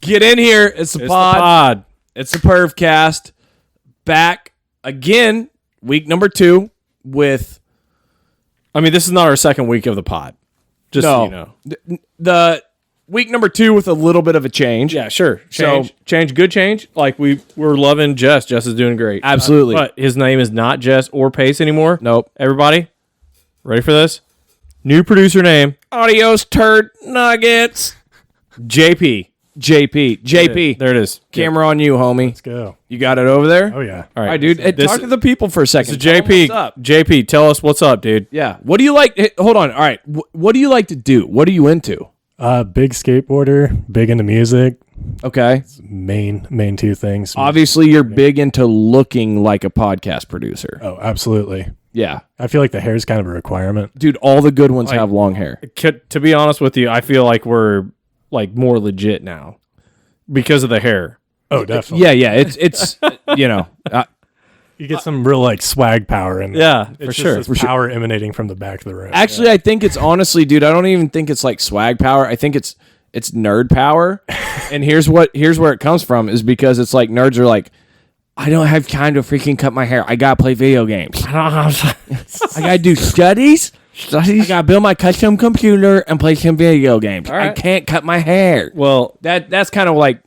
Get in here. It's the pod. It's the Purvcast. Back again, week number 2 with... I mean, this is not our second week of the pod. Just so you know. The week number 2 with a little bit of a change. Yeah, sure. Change, good change. Like, we're loving Jess. Jess is doing great. Absolutely. But his name is not Jess or Pace anymore. Nope. Everybody, ready for this? New producer name. Adios, turd nuggets. JP. There it is. Camera on you, homie. Let's go. You got it over there? Oh, yeah. All right, dude. Talk to the people for a second. This is JP. What's up? JP, tell us what's up, dude. Yeah. What do you like? Hold on. All right. What do you like to do? What are you into? Big skateboarder, big into music. Okay. Main two things. Obviously, you're big into looking like a podcast producer. Oh, absolutely. Yeah. I feel like the hair is kind of a requirement. Dude, all the good ones have long hair. To be honest with you, I feel like we're like more legit now because of the hair. Oh, definitely. Yeah. It's you know. You get some real like swag power in there. Yeah, It's for just sure. this power emanating from the back of the room. Actually, I think it's honestly, dude, I don't even think it's like swag power. I think it's nerd power. And here's where it comes from is because it's like nerds are like, I don't have time to freaking cut my hair. I gotta play video games. I gotta do studies. I gotta build my custom computer and play some video games. Right. I can't cut my hair. Well, That's kind of like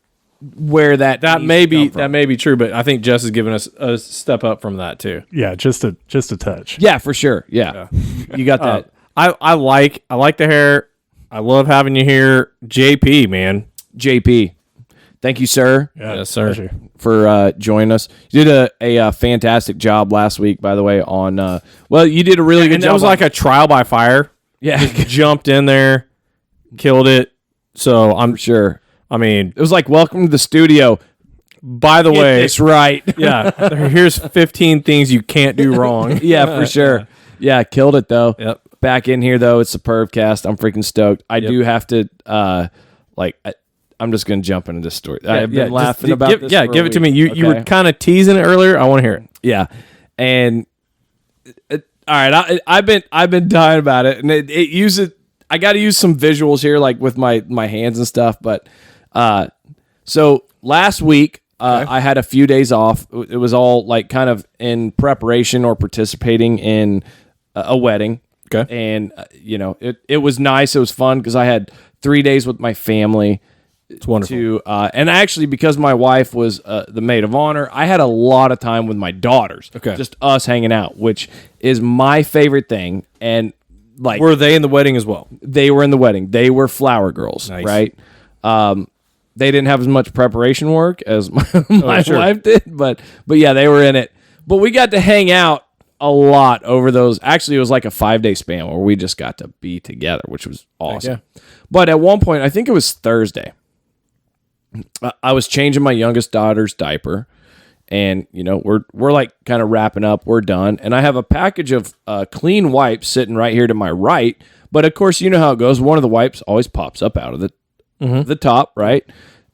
where that may be true, but I think Jess is giving us a step up from that too. Yeah, just a touch. Yeah, for sure. Yeah. You got that. I like the hair. I love having you here, JP, man. JP, thank you, sir. Yeah, Yes, sir. pleasure. For joining us. You did a fantastic job last week, by the way, on you did a really good And job. that was like a trial by fire. Yeah. Jumped in there, killed it. So I'm sure. I mean, It was like welcome to the studio. by the Get way, this right. yeah, here's 15 things you can't do wrong. Yeah, for sure. Yeah, killed it though. Yep. Back in here though, it's the Purvcast. I'm freaking stoked. I do have to I'm just gonna jump into this story. I've been laughing about this. Yeah, for give a it to me. week. You were kind of teasing it earlier. I want to hear it. Yeah, and all right, I've been dying about it, and it uses. I got to use some visuals here, like with my hands and stuff. But so last week I had a few days off. It was all like kind of in preparation or participating in a wedding. Okay, and it was nice. It was fun because I had 3 days with my family. it's wonderful. And actually, because my wife was the maid of honor, I had a lot of time with my daughters. Okay. Just us hanging out, which is my favorite thing. And like, Were they in the wedding as well? they were in the wedding. They were flower girls, Nice. right? They didn't have as much preparation work as my sure. wife did, but yeah, they were in it. But we got to hang out a lot over those. Actually, it was like a 5-day span where we just got to be together, which was awesome. But at one point, I think it was Thursday, I was changing my youngest daughter's diaper, and we're like kind of wrapping up. We're done, and I have a package of clean wipes sitting right here to my right. But of course, you know how it goes. One of the wipes always pops up out of the top, right?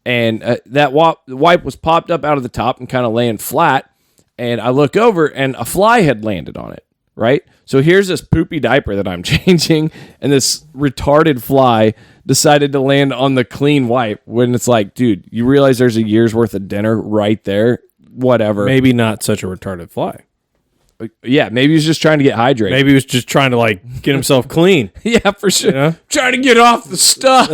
And that wipe was popped up out of the top and kind of laying flat. And I look over, and a fly had landed on it, right? So here's this poopy diaper that I'm changing, and this retarded fly decided to land on the clean wipe when it's like, dude, you realize there's a year's worth of dinner right there? Whatever. Maybe not such a retarded fly. Yeah, maybe he was just trying to get hydrated. Maybe he was just trying to like get himself clean. Yeah, for sure. Yeah. Trying to get off the stuff.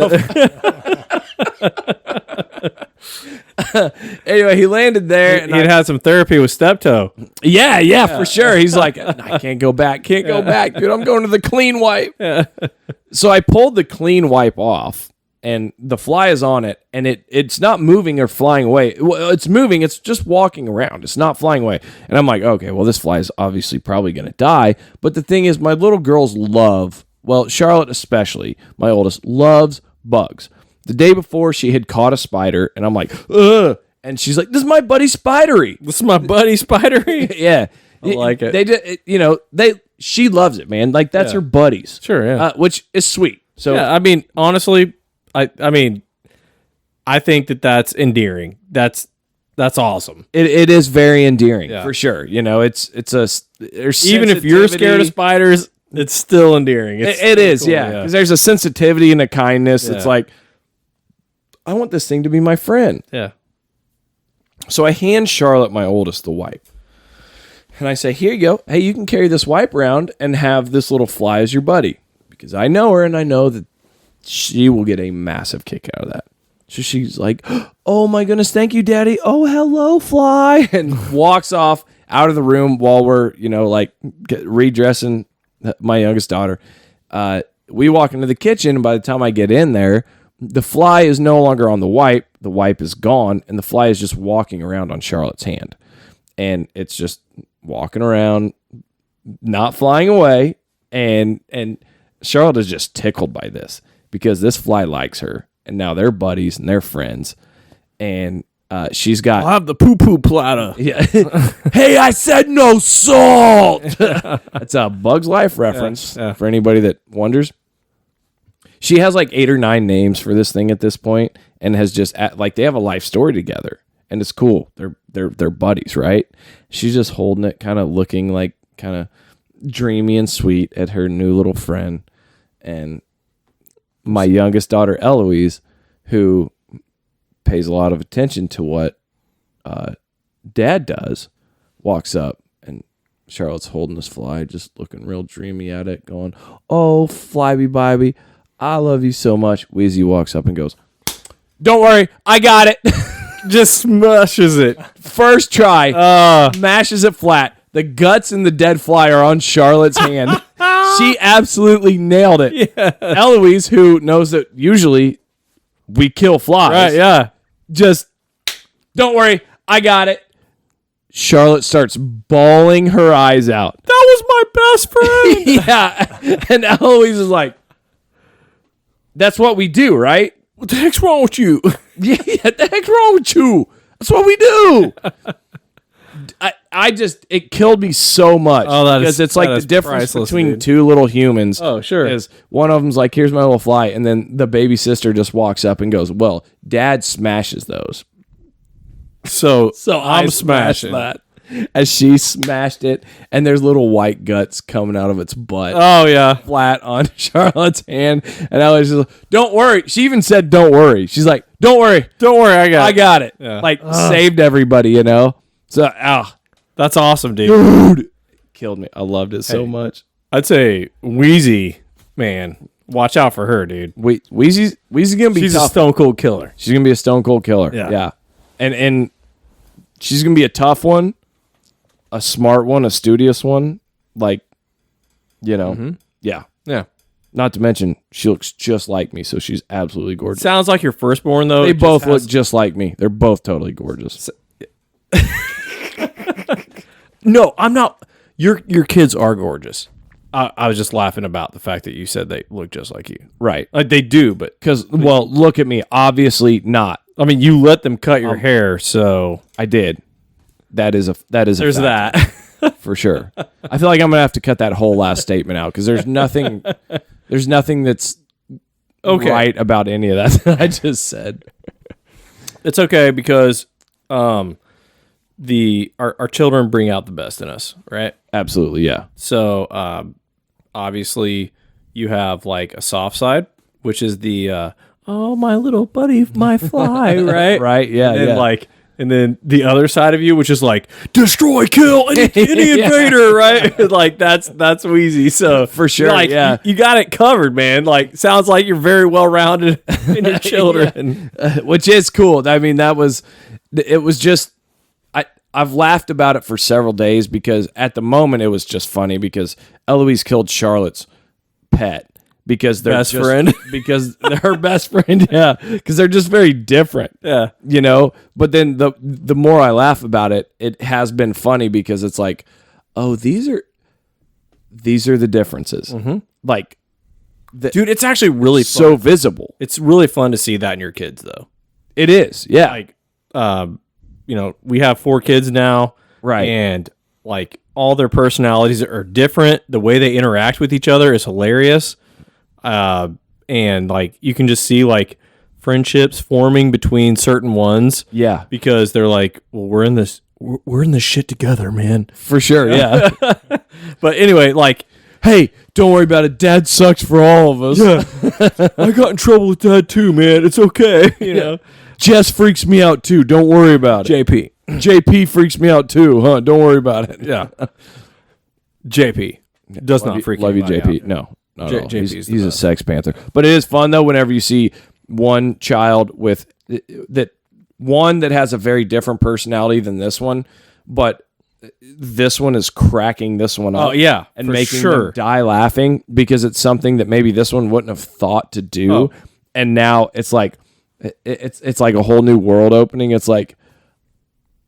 Anyway, he landed there. And He'd had some therapy with Steptoe. Yeah, for sure. He's like, I can't go back. Can't go back, dude. I'm going to the clean wipe. So I pulled the clean wipe off, and the fly is on it, and it's not moving or flying away. Well, it's moving. It's just walking around. It's not flying away. And I'm like, okay, well, this fly is obviously probably going to die. But the thing is, my little girls Charlotte especially, my oldest, loves bugs. The day before, she had caught a spider, and I'm like, ugh. And she's like, this is my buddy Spidery. This is my buddy Spidery. Yeah. I like it. They just, she loves it, man. Like, that's her buddies. Sure, yeah. Which is sweet. So, yeah, I mean, honestly, I think that's endearing. That's awesome. it is very endearing, Yeah. for sure. There's Even if you're scared of spiders, it's still endearing. It is, cool, yeah. Because there's a sensitivity and a kindness. Yeah. It's like, I want this thing to be my friend. Yeah. So I hand Charlotte, my oldest, the wipe. And I say, here you go. Hey, you can carry this wipe around and have this little fly as your buddy. Because I know her and I know that she will get a massive kick out of that. So she's like, oh my goodness, thank you, Daddy. Oh, hello, fly. And walks off out of the room while we're, redressing my youngest daughter. We walk into the kitchen, and by the time I get in there, the fly is no longer on the wipe. The wipe is gone, and the fly is just walking around on Charlotte's hand. And it's just walking around, not flying away. And Charlotte is just tickled by this because this fly likes her. And now they're buddies and they're friends. And she's got... I'll have the poo-poo platter. Yeah. Hey, I said no salt! That's a Bug's Life reference for anybody that wonders. She has like 8 or 9 names for this thing at this point, and has just they have a life story together, and it's cool. They're buddies, right? She's just holding it, kind of looking like kind of dreamy and sweet at her new little friend. And my youngest daughter Eloise, who pays a lot of attention to what Dad does, walks up, and Charlotte's holding this fly, just looking real dreamy at it, going, "Oh, Flyby, I love you so much." Wheezy walks up and goes, "Don't worry, I got it." Just smashes it. First try, mashes it flat. The guts and the dead fly are on Charlotte's hand. She absolutely nailed it. Yeah. Eloise, who knows that usually we kill flies. Right, yeah. Just, don't worry, I got it. Charlotte starts bawling her eyes out. That was my best friend. Yeah. And Eloise is like, that's what we do, right? What the heck's wrong with you? Yeah, the heck's wrong with you? That's what we do. It killed me so much. Oh, because it's like the difference between two little humans. Oh, sure. Is one of them's like, here's my little fly. And then the baby sister just walks up and goes, well, Dad smashes those. So I'm smashing that. As she smashed it, and there's little white guts coming out of its butt. Oh, yeah. Flat on Charlotte's hand. And I was just like, don't worry. She even said, don't worry. She's like, don't worry. Don't worry, I got it. Yeah. Like, saved everybody, So, that's awesome, dude. Killed me. I loved it so much. I'd say Wheezy, man, watch out for her, dude. Wheezy's gonna be She's tough. a stone cold killer. She's gonna be a stone cold killer. Yeah. And she's gonna be a tough one, a smart one, a studious one. Like, yeah. Yeah. Not to mention, she looks just like me, so she's absolutely gorgeous. Sounds like your firstborn, though. They both look just like me. They're both totally gorgeous. No, I'm not. Your kids are gorgeous. I was just laughing about the fact that you said they look just like you. Right. Like they do, but look at me. Obviously not. I mean, you let them cut your hair, so I did. That is a there's fact. that for sure. I feel like I'm gonna have to cut that whole last statement out because there's nothing that's right about any of that I just said. It's okay because our children bring out the best in us, right? Absolutely, yeah. So obviously you have like a soft side, which is the oh my little buddy, my fly, right? Right, yeah, and then the other side of you, which is like destroy, kill any invader, right? Like that's Wheezy. So for sure, like, you got it covered, man. Like sounds like you're very well rounded in your children, which is cool. I mean, it was just. I've laughed about it for several days because at the moment it was just funny because Eloise killed Charlotte's pet because they're best friend because they're her best friend, yeah, because they're just very different, yeah, But then the more I laugh about it, it has been funny because it's like, oh, these are the differences, like, dude, it's actually really so visible. It's really fun to see that in your kids, though. It is, yeah. Like, we have 4 kids now. Right. And like all their personalities are different. The way they interact with each other is hilarious. And like you can just see like friendships forming between certain ones. Yeah. Because they're like, well, we're in this shit together, man. For sure, yeah. But anyway, like hey, don't worry about it. Dad sucks for all of us. Yeah. I got in trouble with Dad too, man. It's okay. You know, Jess freaks me out too. Don't worry about it. JP. JP freaks me out too, huh? Don't worry about it. Yeah. JP does not freak love you, anybody JP. out. No, not at all. JP's He's a sex panther. But it is fun though whenever you see one child with that one that has a very different personality than this one, but this one is cracking this one up. Oh yeah, and for making sure. them die laughing because it's something that maybe this one wouldn't have thought to do, Oh. and now it's like it's like a whole new world opening. It's like,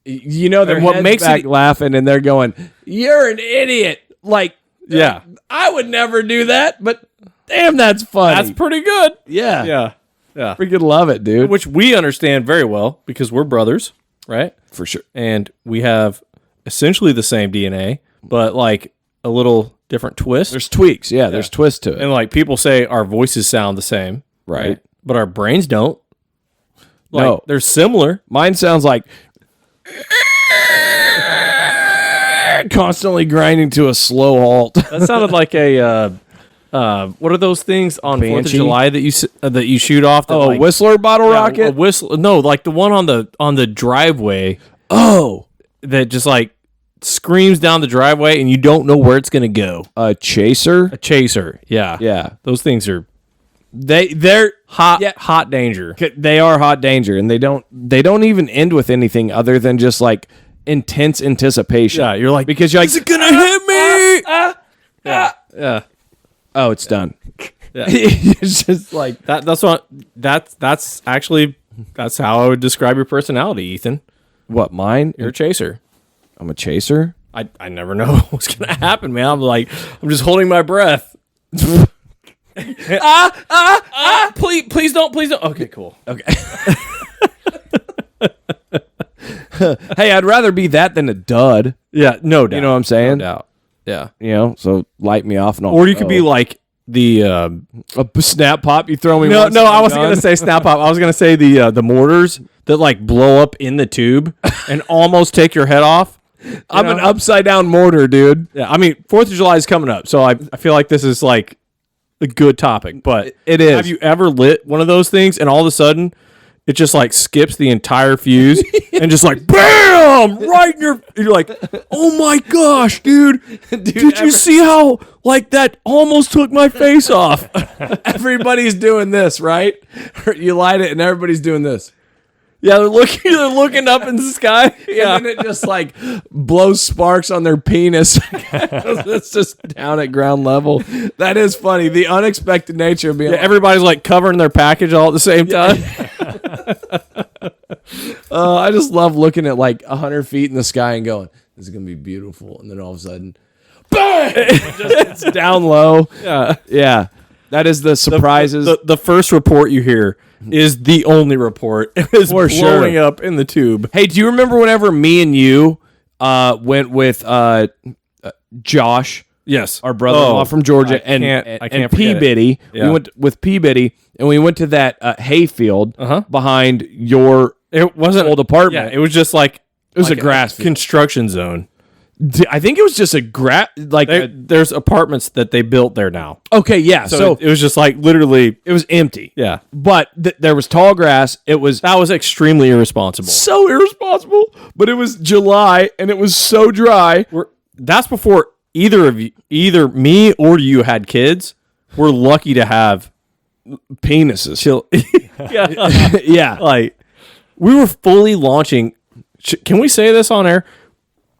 you know, they're what makes back it laughing and they're going, "You're an idiot!" Like, Yeah. I would never do that, but damn, that's funny. That's pretty good. Yeah, Yeah. Yeah. freaking love it, dude. Which we understand very well because we're brothers, right? For sure. And we have essentially the same DNA, but like a little different twist. There's tweaks. Yeah, there's twists to it. And like people say our voices sound the same, Right. But our brains don't. Like, No. they're similar. Mine sounds like constantly grinding to a slow halt. That sounded like a what are those things on 4th of Banshee? July that you shoot off? That, Oh, like, a Whistler bottle yeah, rocket? A whistle? No, like the one on the driveway Oh, that just like screams down the driveway and you don't know where it's gonna go. a chaser? A chaser. Yeah. Yeah. Those things are They're hot Yeah. hot danger. they are hot danger, and they don't even end with anything other than just like intense anticipation. Yeah, you're like, because you're like, is it gonna hit me? Yeah. oh, it's done. Yeah. It's just like, That's actually how I would describe your personality, Ethan. what, mine? You're a chaser. I'm a chaser. I never know what's gonna happen, man. I'm just holding my breath. Please don't. Okay, cool. Okay. Hey, I'd rather be that than a dud. Yeah, no doubt. You know what I'm saying? No doubt. Yeah. You know, so light me off and all. Or you could be like the a snap pop. You throw me. no, once no. and I I'm wasn't gonna done. say snap pop. I was gonna say the mortars that like blow up in the tube and almost take your head off. I'm an upside down mortar, dude. Yeah, I mean 4th of July is coming up, so I feel like this is like a good topic. But It is. Have you ever lit one of those things and all of a sudden it just like skips the entire fuse and just like bam right in you're like, oh my gosh, dude did you see how like that almost took my face off? Everybody's doing this, right? You light it and everybody's doing this. Yeah, they're looking up in the sky. Yeah. And then it just like blows sparks on their penis. It's just down at ground level. That is funny. The unexpected nature of being Yeah, everybody's like covering their package all at the same time. I just love looking at like 100 feet in the sky and going, this is going to be beautiful. And then all of a sudden, bang! It's down low. Yeah. Yeah. That is the surprises. The first report you hear is the only report. It is For sure. blowing up in the tube. Hey, do you remember whenever me and you went with Josh, Yes. our brother-in-law from Georgia, I can't and forget P. it. Biddy? Yeah. We went with P. Biddy, and we went to that hayfield behind your It wasn't old apartment. Yeah, it was just like It was a grass field. construction zone. I think it was just a There's apartments that they built there now. okay, yeah. So, it was just like literally, it was empty. yeah. But there was tall grass. It was That was extremely irresponsible. so irresponsible, but it was July and it was so dry. That's before either me or you had kids. We're lucky to have Penises. chill. Yeah. Yeah. Like we were fully launching. Can we say this on air?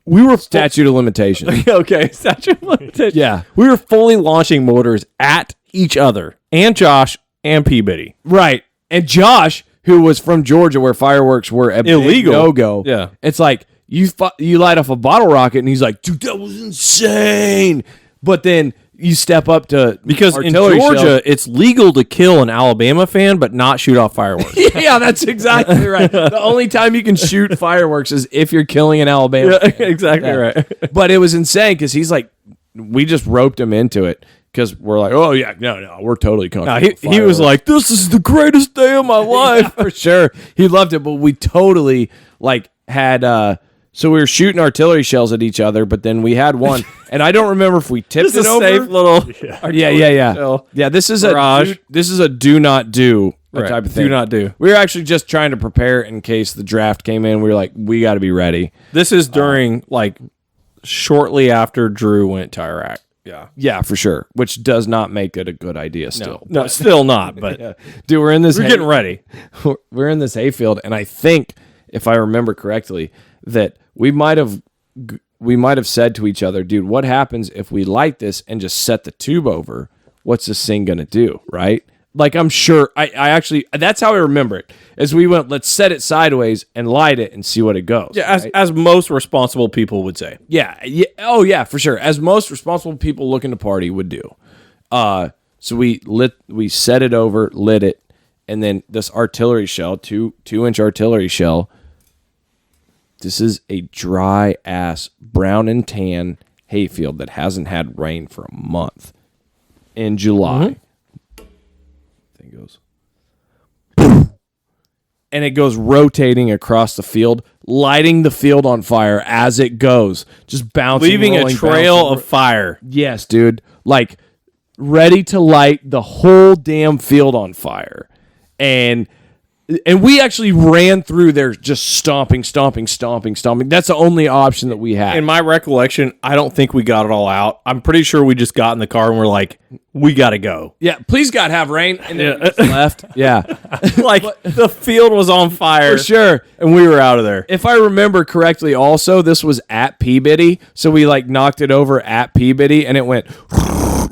We were Statute of limitations. okay. Statute of limitations. Yeah. We were fully launching motors at each other and Josh and Peabody. Right. And Josh, who was from Georgia where fireworks were Illegal. no-go. Yeah. It's like you light off a bottle rocket and he's like, dude, that was insane. But then you step up to Because in artillery Georgia, shells. it's legal to kill an Alabama fan, but not shoot off fireworks. Yeah, that's exactly right. The only time you can shoot fireworks is if you're killing an Alabama. exactly right. But it was insane because he's like, we just roped him into it because we're like, oh yeah, no, we're totally comfortable. No, with he was fireworks. like, "This is the greatest day of my life." Yeah, for sure. He loved it, but we totally like had So we were shooting artillery shells at each other, but then we had one, and I don't remember if we tipped it over. Safe little Yeah. This is a do not do type of thing. Do not do. We were actually just trying to prepare in case the draft came in. We were like, we got to be ready. This is during shortly after Drew went to Iraq. Yeah, for sure. Which does not make it a good idea still. No, still not. But dude, we're getting ready. We're in this hayfield, and I think, if I remember correctly, that we might have said to each other, dude, what happens if we light this and just set the tube over? What's this thing gonna do, right? Like, I'm sure I actually, that's how I remember it. As we went, let's set it sideways and light it and see what it goes. Yeah, as most responsible people would say. Yeah. Oh yeah, for sure. As most responsible people looking to party would do. So we set it over, lit it, and then this artillery shell, 2-inch artillery shell. This is a dry ass brown and tan hayfield that hasn't had rain for a month. In July, thing goes, and it goes rotating across the field, lighting the field on fire as it goes, just bouncing, leaving a trail of fire. Yes, dude, like ready to light the whole damn field on fire, and we actually ran through there just stomping. That's the only option that we had. In my recollection, I don't think we got it all out. I'm pretty sure we just got in the car and we're like, we got to go. Yeah, please God have rain. And then we just left. Yeah. The field was on fire. For sure. And we were out of there. If I remember correctly, also, this was at Peabody. So we knocked it over at Peabody and it went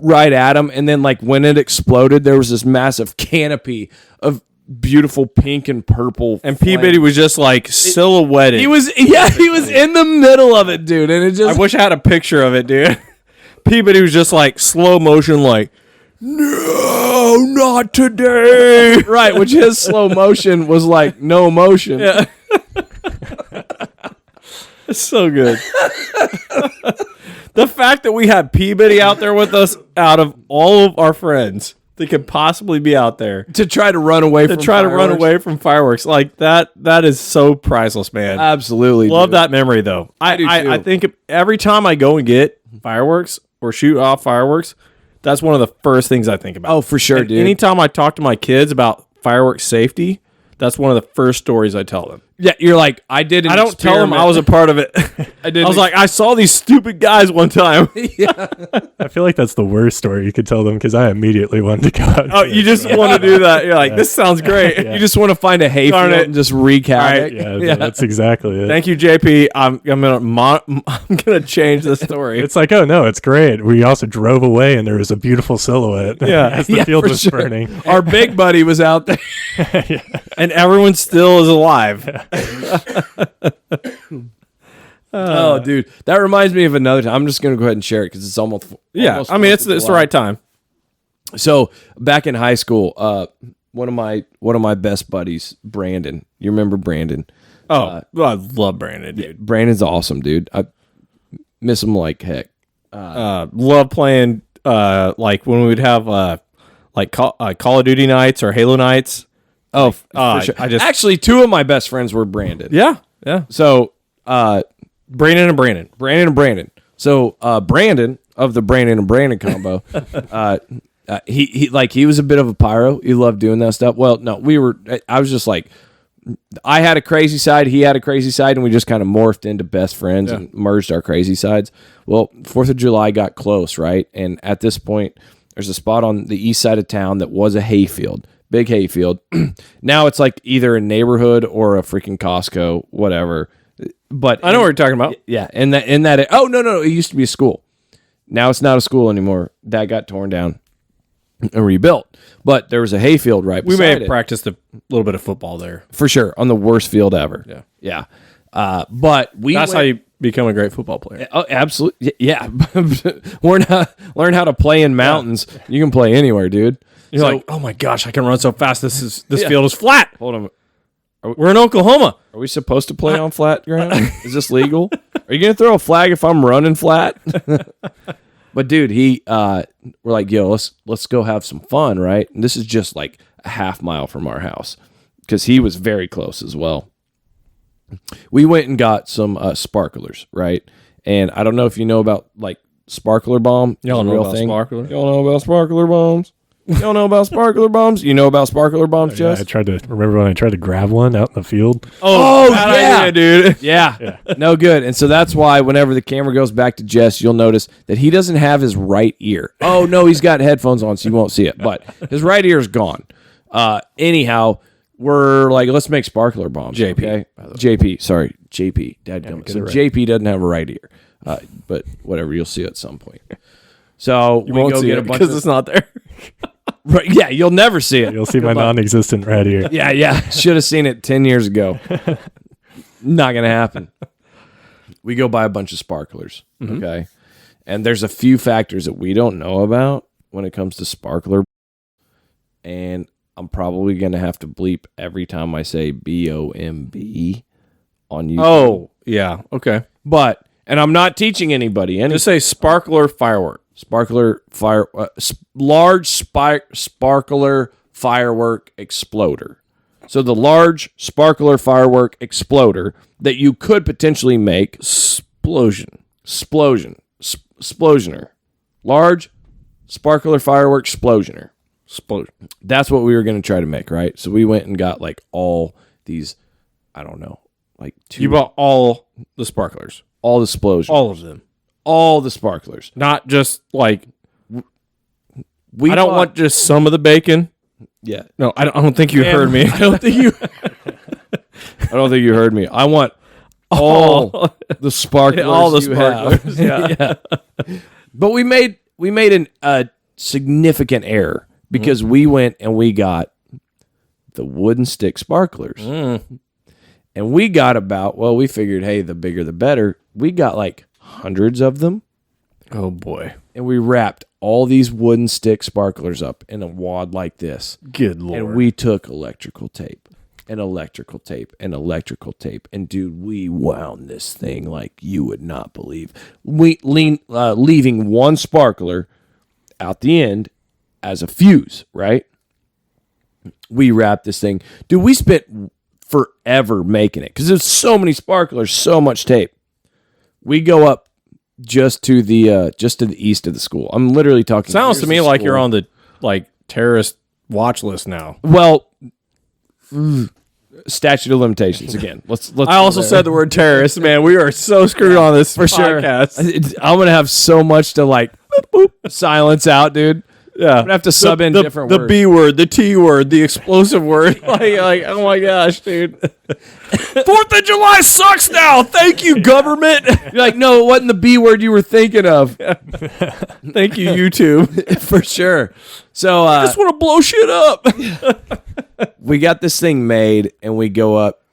right at him. And then when it exploded, there was this massive canopy of beautiful pink and purple, and Peabody was just silhouetted. He was in the middle of it, dude. And it just, I wish I had a picture of it, dude. Peabody was just slow motion, no, not today. Right, which his slow motion was no motion. Yeah. It's so good. The fact that we had Peabody out there with us, out of all of our friends that could possibly be out there to try to run away from fireworks, that is so priceless, man. Absolutely, love that memory though. I think every time I go and get fireworks or shoot off fireworks, that's one of the first things I think about. Oh, for sure, dude. Anytime I talk to my kids about fireworks safety, that's one of the first stories I tell them. Yeah, you're like, I don't tell them I was a part of it. I was like, I saw these stupid guys one time. Yeah. I feel like that's the worst story you could tell them because I immediately wanted to go out. Oh, you just want to do that. You're like, this sounds great. Yeah. You just want to find a hayfield and just wreak havoc. Yeah, that's exactly it. Thank you, JP. I'm gonna change the story. It's like, oh no, it's great. We also drove away and there was a beautiful silhouette. Yeah, as the field was burning. Our big buddy was out there, and everyone still is alive. Oh, dude, that reminds me of another time. I'm just gonna go ahead and share it because it's almost I mean, it's the right time. So back in high school, one of my best buddies, Brandon. You remember Brandon? I love Brandon, dude. Brandon's awesome, dude. I miss him like heck. Love playing when we would have Call of Duty nights or Halo nights. Oh, for sure. Actually, two of my best friends were Brandon. Yeah. So, Brandon and Brandon. So, Brandon of the Brandon and Brandon combo, he was a bit of a pyro. He loved doing that stuff. Well, no, I was just I had a crazy side, he had a crazy side, and we just kind of morphed into best friends and merged our crazy sides. Well, 4th of July got close, right? And at this point, there's a spot on the east side of town that was a hayfield. Big hayfield. Now it's either a neighborhood or a freaking Costco, whatever. But I know what you're talking about. Yeah, oh no, it used to be a school. Now it's not a school anymore. That got torn down and rebuilt. But there was a hayfield right beside it. We may have practiced a little bit of football there. For sure, on the worst field ever. Yeah. But that's how you become a great football player. Oh, absolutely. Yeah. learn how to play in mountains. Yeah. You can play anywhere, dude. You're like, oh my gosh, I can run so fast. This field is flat. Hold on. We're in Oklahoma. Are we supposed to play on flat ground? Is this legal? Are you going to throw a flag if I'm running flat? But dude, we're like, yo, let's go have some fun, right? And this is just a half mile from our house because he was very close as well. we went and got some sparklers, right? And I don't know if you know about like sparkler bomb. Y'all know about sparkler? Y'all know about sparkler bombs? Y'all know about sparkler bombs? You know about sparkler bombs, Yeah, Jess? I tried to remember when I tried to grab one out in the field. Oh, bad yeah, idea, dude. Yeah. No good. And so that's why whenever the camera goes back to Jess, you'll notice that he doesn't have his right ear. Oh, no, he's got headphones on, so you won't see it. But his right ear is gone. Anyhow, we're like, let's make sparkler bombs. JP. Okay? JP. Sorry. JP. Dadgum. So right. JP doesn't have a right ear. But whatever, you'll see it at some point. So You won't see it because it's not there. Right, yeah, you'll never see it. You'll see my non-existent right ear. Yeah. Should have seen it 10 years ago. Not going to happen. We go buy a bunch of sparklers, okay? And there's a few factors that we don't know about when it comes to sparkler. And I'm probably going to have to bleep every time I say B-O-M-B on YouTube. Oh, yeah. Okay. But, and I'm not teaching anybody anything. Just say sparkler firework. Sparkler fire, large sparkler firework exploder. So the large sparkler firework exploder that you could potentially make explosioner. Large sparkler firework explosioner. That's what we were going to try to make, right? So we went and got like all these, I don't know, like two. You bought all the sparklers. All the explosions. All of them. All the sparklers. Not just like, I We don't bought- want just some of the bacon. Yeah. No, I don't think you heard me. I don't think you heard me. I want all the sparklers. All the you have. sparklers. Yeah. But we made a significant error because we went and we got the wooden stick sparklers. And we got about, well, we figured, hey, the bigger the better. We got like hundreds of them. Oh, boy. And we wrapped all these wooden stick sparklers up in a wad like this. Good Lord. And we took electrical tape and electrical tape and electrical tape. And, dude, we wound this thing like you would not believe. Leaving one sparkler out the end as a fuse, right? We wrapped this thing. Dude, we spent forever making it because there's so many sparklers, so much tape. We go up just to the east of the school. I'm literally talking. Sounds to here's me the like school. you're on the terrorist watch list now. Well, statute of limitations again. Let's. I also said the word terrorist, man. We are so screwed on this for sure. podcast. I'm gonna have so much to like silence out, dude. Yeah, I'm gonna have to sub in different the words. B word, the T word, the explosive word. like, oh my gosh, dude. 4th of July sucks now. Thank you, government. You're like, no, it wasn't the B word you were thinking of. Thank you, YouTube. For sure. So I just want to blow shit up. we got this thing made, and we go up.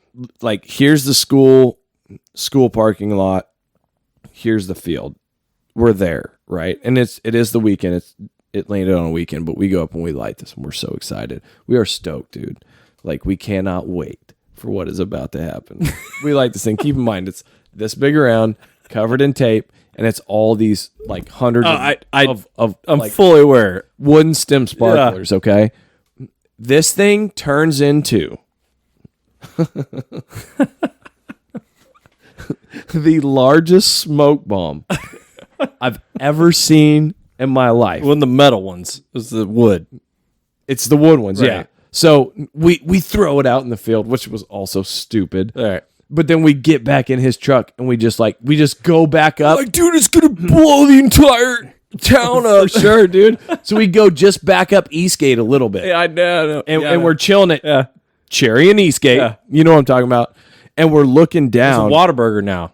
Like, here's the school parking lot. Here's the field. We're there, right? And it is the weekend. It landed on a weekend, but we go up and we light this, and we're so excited. We are stoked, dude. Like, we cannot wait for what is about to happen. We light this thing. Keep in mind, it's this big around, covered in tape, and it's all these like hundreds of I'm like fully aware. wooden stem sparklers. Okay, this thing turns into the largest smoke bomb I've ever seen in my life. One of the metal ones is the wood. It's the wood ones, yeah. Right. So we throw it out in the field, which was also stupid. All right. But then we get back in his truck and we just go back up. Like, dude, it's gonna blow the entire town up. For sure, dude. So we go just back up Eastgate a little bit. Yeah, I know. And we're chilling at Yeah. Cherry and Eastgate. Yeah. You know what I'm talking about. And we're looking It's a down. Whataburger now.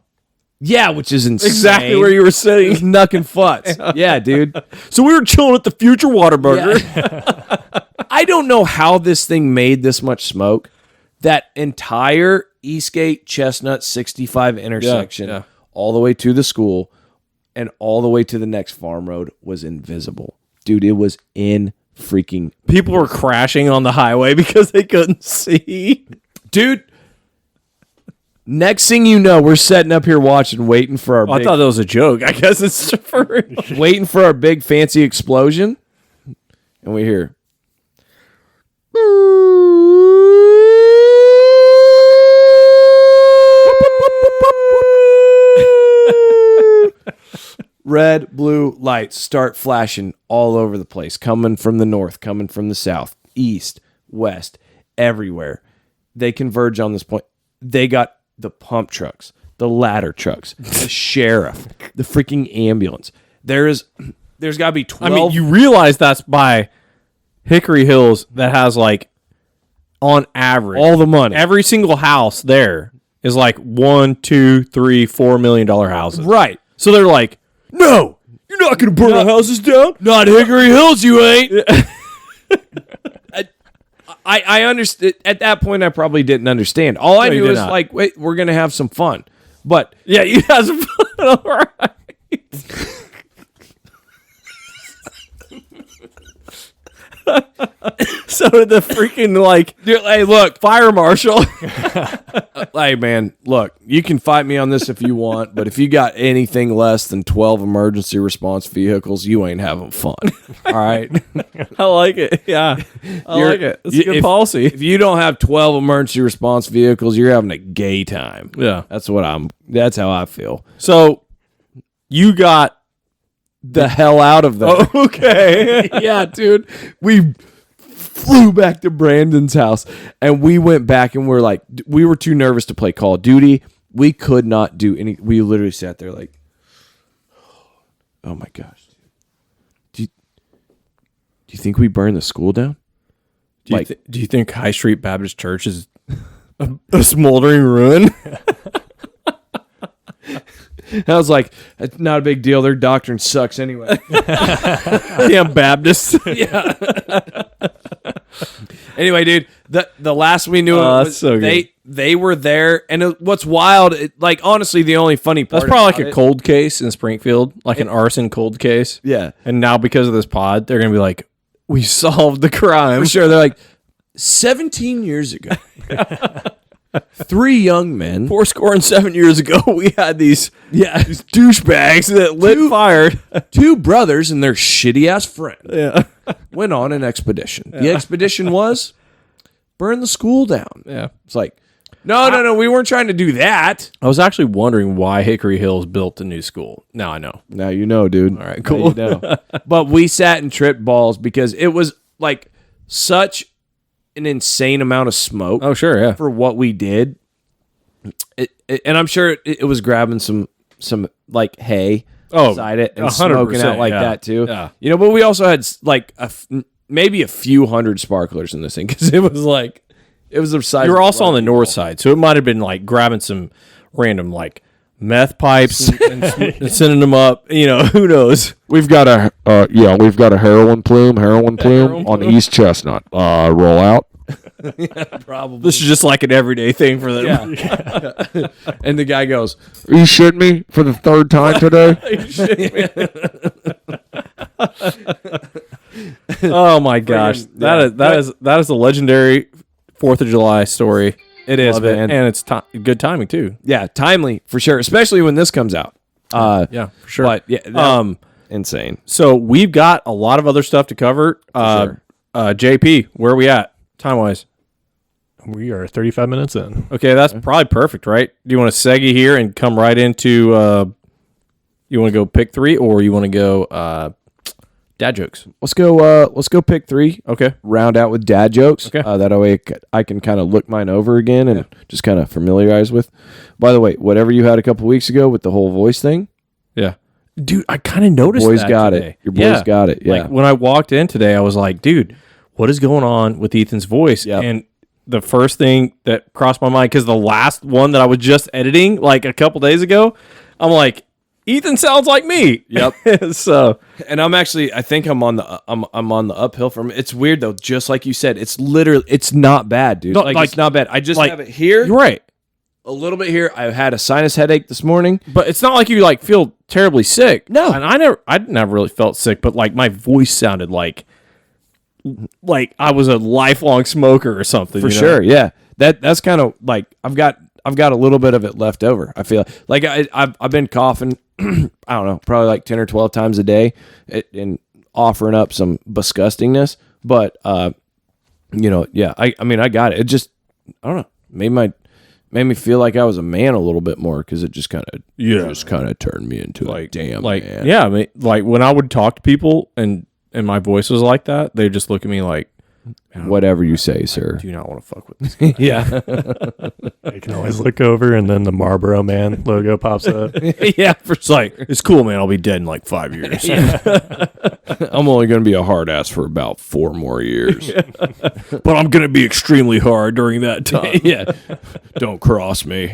Yeah, which is insane. Exactly where you were sitting. Knuckin' futz. Yeah, dude. So we were chilling at the future Whataburger. Yeah. I don't know how this thing made this much smoke. That entire Eastgate Chestnut 65 intersection, Yeah. all the way to the school and all the way to the next farm road was invisible. Dude, it was in freaking... People were crashing on the highway because they couldn't see. Dude, next thing you know, we're setting up here watching, waiting for our I big, thought that was a joke. I guess it's for waiting for our big fancy explosion. And we hear... red, blue lights start flashing all over the place, coming from the north, coming from the south, east, west, everywhere. They converge on this point. They got the pump trucks, the ladder trucks, the sheriff, the freaking ambulance. There's got to be 12. I mean, you realize that's by Hickory Hills that has like, on average, all the money. Every single house there is like $1, $2, $3, $4 million houses. Right. So they're like, no, you're not going to burn our houses down. Not Hickory Hills, you ain't. I understood. At that point, I probably didn't understand. All I knew was like, wait, we're going to have some fun. But yeah, you have some fun. All right. So did the freaking like, hey, look, fire marshal. Hey, man, look, you can fight me on this if you want, but if you got anything less than 12 emergency response vehicles, you ain't having fun. All right? I like it. Yeah, I like it. It's a good policy. If you don't have 12 emergency response vehicles, you're having a gay time. Yeah, that's how I feel. So you got the hell out of there. Oh, okay. Yeah, dude. We flew back to Brandon's house and we went back and we were too nervous to play Call of Duty. We could not do any. We literally sat there like, oh my gosh. Do you think we burned the school down? Do you think High Street Baptist Church is a smoldering ruin? I was like, it's not a big deal. Their doctrine sucks anyway. Damn Baptists. Yeah. Anyway, dude, the last we knew was so they were there, and what's wild, honestly, the only funny part that's probably like a cold case in Springfield, like an arson cold case. Yeah. And now because of this pod, they're gonna be like, we solved the crime. For sure. They're like, 17 years ago. 3 young men. 7 years ago, we had these douchebags that lit fire. 2 brothers and their shitty ass friend. Yeah. Went on an expedition. The expedition was burn the school down. Yeah. It's like, no, we weren't trying to do that. I was actually wondering why Hickory Hills built a new school. Now I know. Now you know, dude. All right, cool. Now you know. But we sat and tripped balls because it was like such an insane amount of smoke. Oh, sure, yeah. For what we did. And I'm sure it was grabbing some like hay inside it and smoking out like that too. Yeah. You know, but we also had like maybe a few hundred sparklers in this thing because it was the size. You were also on the north side, so it might have been like grabbing some random like meth pipes and sending them up. You know, who knows? We've got a heroin plume on East Chestnut. Roll out. Yeah, probably. This is just like an everyday thing for them. Yeah. And the guy goes, Are you shitting me for the 3rd time today? Oh my gosh, that is a legendary 4th of July story. It is, man. And it's good timing too. Yeah, timely for sure, especially when this comes out. Yeah, for sure. But yeah, insane. So we've got a lot of other stuff to cover. Sure. JP, where are we at time wise? We are 35 minutes in. Okay, that's probably perfect, right? Do you want to segue here and come right into? You want to go pick 3, or you want to go dad jokes? Let's go pick 3. Okay. Round out with dad jokes. Okay. That way I can kind of look mine over again and just kind of familiarize with. By the way, whatever you had a couple weeks ago with the whole voice thing. Yeah. Dude, I kind of noticed boys that got today. it. Your boys got it. Yeah. Like when I walked in today, I was like, dude, what is going on with Ethan's voice? Yep. And the first thing that crossed my mind, because the last one that I was just editing like a couple days ago, I'm like, Ethan sounds like me. Yep. So, and I think I'm on the uphill from it. It's weird though. Just like you said, it's not bad, dude. No, it's not bad. I just like, have it here. You're right. A little bit here. I had a sinus headache this morning, but it's not like you like feel terribly sick. No. And I never really felt sick, but like my voice sounded like I was a lifelong smoker or something. For sure. Yeah. That's kind of like I've got a little bit of it left over. I feel like I've been coughing. I don't know, probably like 10 or 12 times a day, and offering up some disgustingness. But I mean, I got it. It just, I don't know. Maybe made me feel like I was a man a little bit more because it just kind of turned me into a damn man. Yeah, I mean, like when I would talk to people and my voice was like that, they just look at me like, whatever you say, sir. I do not want to fuck with this guy. Yeah. You can always look over, and then the Marlboro Man logo pops up. Yeah, for It's like, it's cool, man. I'll be dead in like 5 years. I'm only going to be a hard ass for about 4 more years. But I'm going to be extremely hard during that time. Yeah. Don't cross me.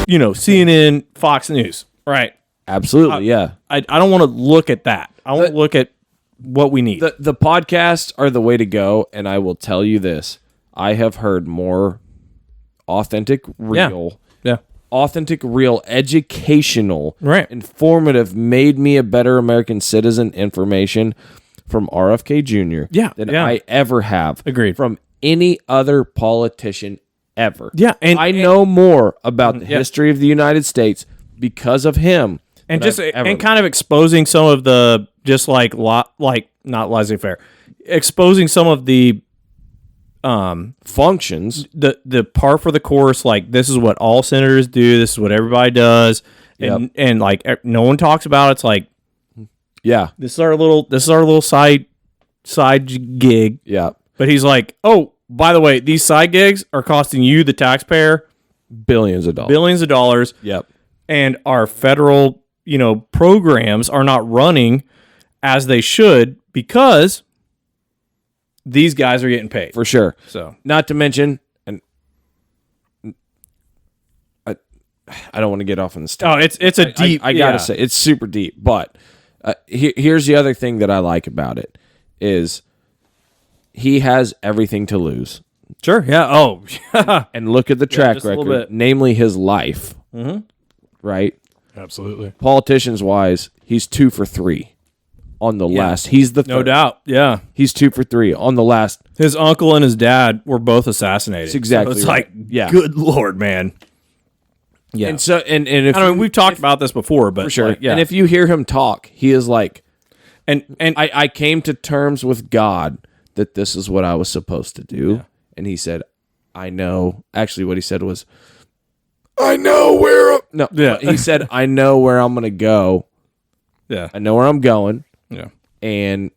You know, CNN, Fox News, right? Absolutely, yeah. I don't want to look at that. I want to look at what we need. The podcasts are the way to go, and I will tell you this. I have heard more authentic, real, educational, Right. informative, made me a better American citizen information from RFK Jr. than I ever have. Agreed. From any other politician ever. Yeah, and I know more about the history of the United States because of him. And just kind of exposing some of the just like not laissez-faire, exposing some of the functions, the par for the course. Like, this is what all senators do. This is what everybody does, and like no one talks about it. It's like, yeah, this is our little side gig. Yeah, but he's like, oh, by the way, these side gigs are costing you, the taxpayer, billions of dollars. Yep. And our federal, programs are not running as they should because these guys are getting paid. For sure. So, not to mention, and I don't want to get off on this stuff. Oh, it's a deep. I gotta say, it's super deep. But here's the other thing that I like about it is he has everything to lose. Sure. Yeah. Oh. And look at the track record, namely his life. Mm-hmm. Right. Absolutely. Politicians wise, he's 2 for 3 on the last. He's the third. No doubt. Yeah. He's 2 for 3 on the last. His uncle and his dad were both assassinated. That's exactly. So it's right. like, good Lord, man. Yeah. And so, and if I mean, we've talked about this before, but for sure. Like, yeah. And if you hear him talk, he is like, and I came to terms with God that this is what I was supposed to do. Yeah. And he said, I know. Actually, what he said was, I know where. No. Yeah. He said, I know where I'm going to go. Yeah. I know where I'm going. Yeah. And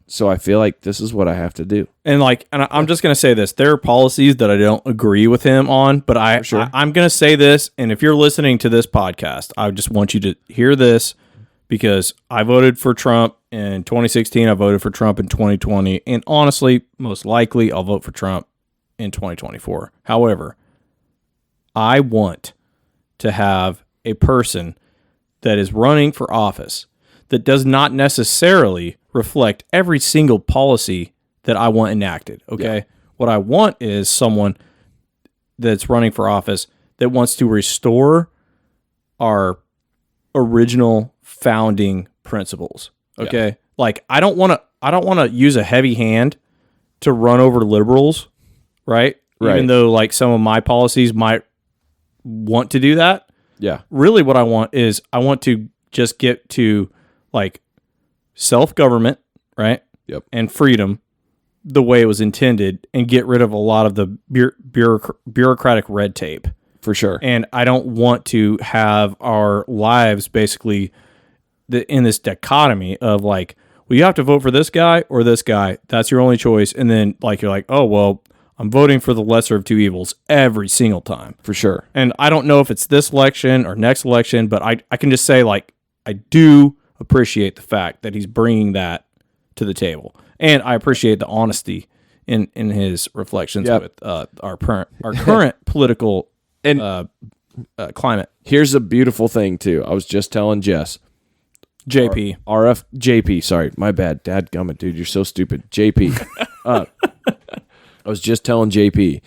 so I feel like this is what I have to do. And I'm just going to say this. There are policies that I don't agree with him on, but I'm going to say this. And if you're listening to this podcast, I just want you to hear this because I voted for Trump in 2016. I voted for Trump in 2020. And honestly, most likely I'll vote for Trump in 2024. However, I want to have a person that is running for office that does not necessarily reflect every single policy that I want enacted. Okay. Yeah. What I want is someone that's running for office that wants to restore our original founding principles. Okay. Yeah. Like, I don't want to use a heavy hand to run over liberals. Right. Even though like some of my policies might want to do that. Yeah. Really what I want to just get to like self-government, right? Yep. And freedom the way it was intended and get rid of a lot of the bureaucratic red tape. For sure. And I don't want to have our lives basically in this dichotomy of like, well, you have to vote for this guy or this guy. That's your only choice. And then like, you're like, oh, well, I'm voting for the lesser of two evils every single time. For sure. And I don't know if it's this election or next election, but I can just say, like, I do appreciate the fact that he's bringing that to the table. And I appreciate the honesty in his reflections with our current political climate. Here's a beautiful thing, too. I was just telling Jess. JP, sorry. My bad. Dadgummit, dude. You're so stupid. JP. I was just telling JP,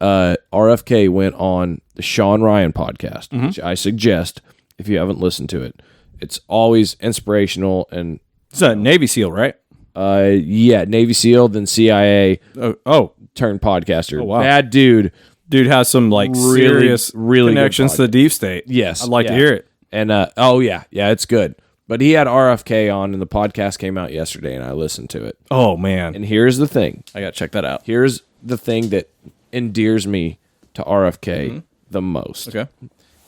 RFK went on the Sean Ryan podcast, which I suggest if you haven't listened to it. It's always inspirational and it's a Navy SEAL, right? Yeah, Navy SEAL, then CIA. Turned podcaster. Oh, wow. Bad dude. Dude has some like really connections to the deep state. Yes, I'd like to hear it. And yeah, it's good. But he had RFK on, and the podcast came out yesterday, and I listened to it. Oh, man. And here's the thing. I got to check that out. Here's the thing that endears me to RFK the most. Okay.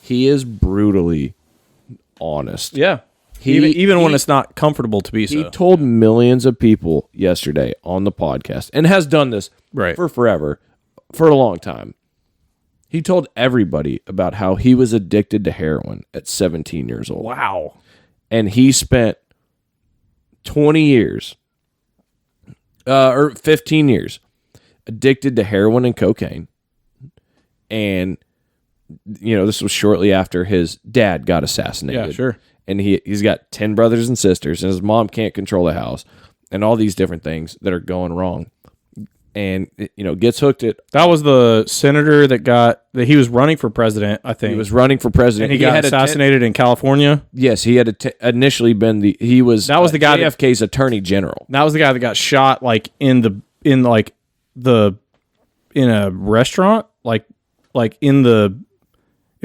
He is brutally honest. Yeah. He, even when it's not comfortable to be so. He told millions of people yesterday on the podcast, and has done this for forever, for a long time. He told everybody about how he was addicted to heroin at 17 years old. Wow. And he spent 20 years, or 15 years, addicted to heroin and cocaine. And, this was shortly after his dad got assassinated. Yeah, sure. And he's got 10 brothers and sisters, and his mom can't control the house, and all these different things that are going wrong. And, gets hooked at... That was the senator that he was running for president, I think. He was running for president. And he got assassinated in California? Yes, he had initially been the guy JFK's attorney general. That was the guy that got shot, in a restaurant? It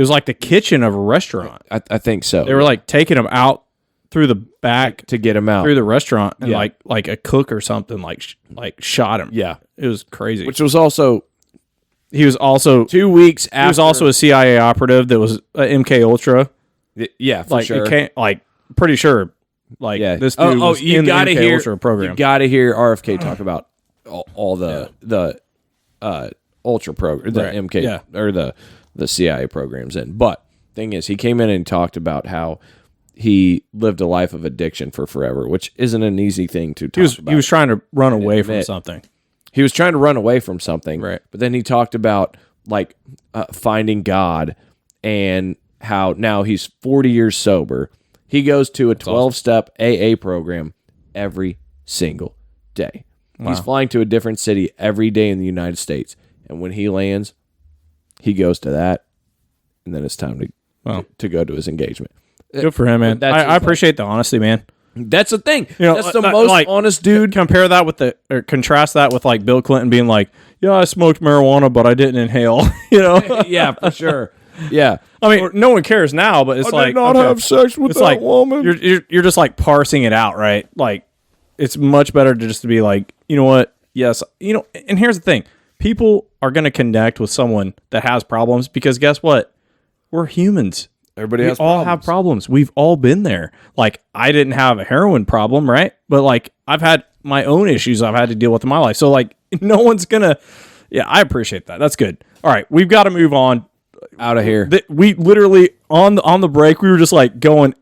was like the kitchen of a restaurant. I think so. They were taking him out through the back to get him out through the restaurant, and like a cook or something shot him. Yeah, it was crazy. Which was also he was also 2 weeks after. He was also a CIA operative that was MK Ultra. Yeah, for sure. Pretty sure. This dude was in the MK Ultra program. You got to hear RFK talk about all the Ultra program, the MK or the CIA programs in. But thing is, he came in and talked about how he lived a life of addiction for forever, which isn't an easy thing to talk about. He was trying to run away from something. He was trying to run away from something, right? But then he talked about finding God and how now he's 40 years sober. He goes to a 12-step AA program every single day. Wow. He's flying to a different city every day in the United States, and when he lands, he goes to that, and then it's time to go to his engagement. Good for him, man. I appreciate the honesty, man. That's the thing. That's the most honest dude. Compare that with or contrast that with Bill Clinton being like, "Yeah, I smoked marijuana, but I didn't inhale." Yeah, for sure. Yeah, I mean, no one cares now, but it's I did not have sex with that woman. You're just parsing it out, right? It's much better to just be like, you know what? Yes, And here's the thing: people are going to connect with someone that has problems because guess what? We're humans. Everybody we has all problems. have problems. We've all been there. I didn't have a heroin problem, right? But I've had my own issues I've had to deal with in my life. So no one's gonna. Yeah, I appreciate that. That's good. All right, we've got to move on out of here. We literally on the break we were just going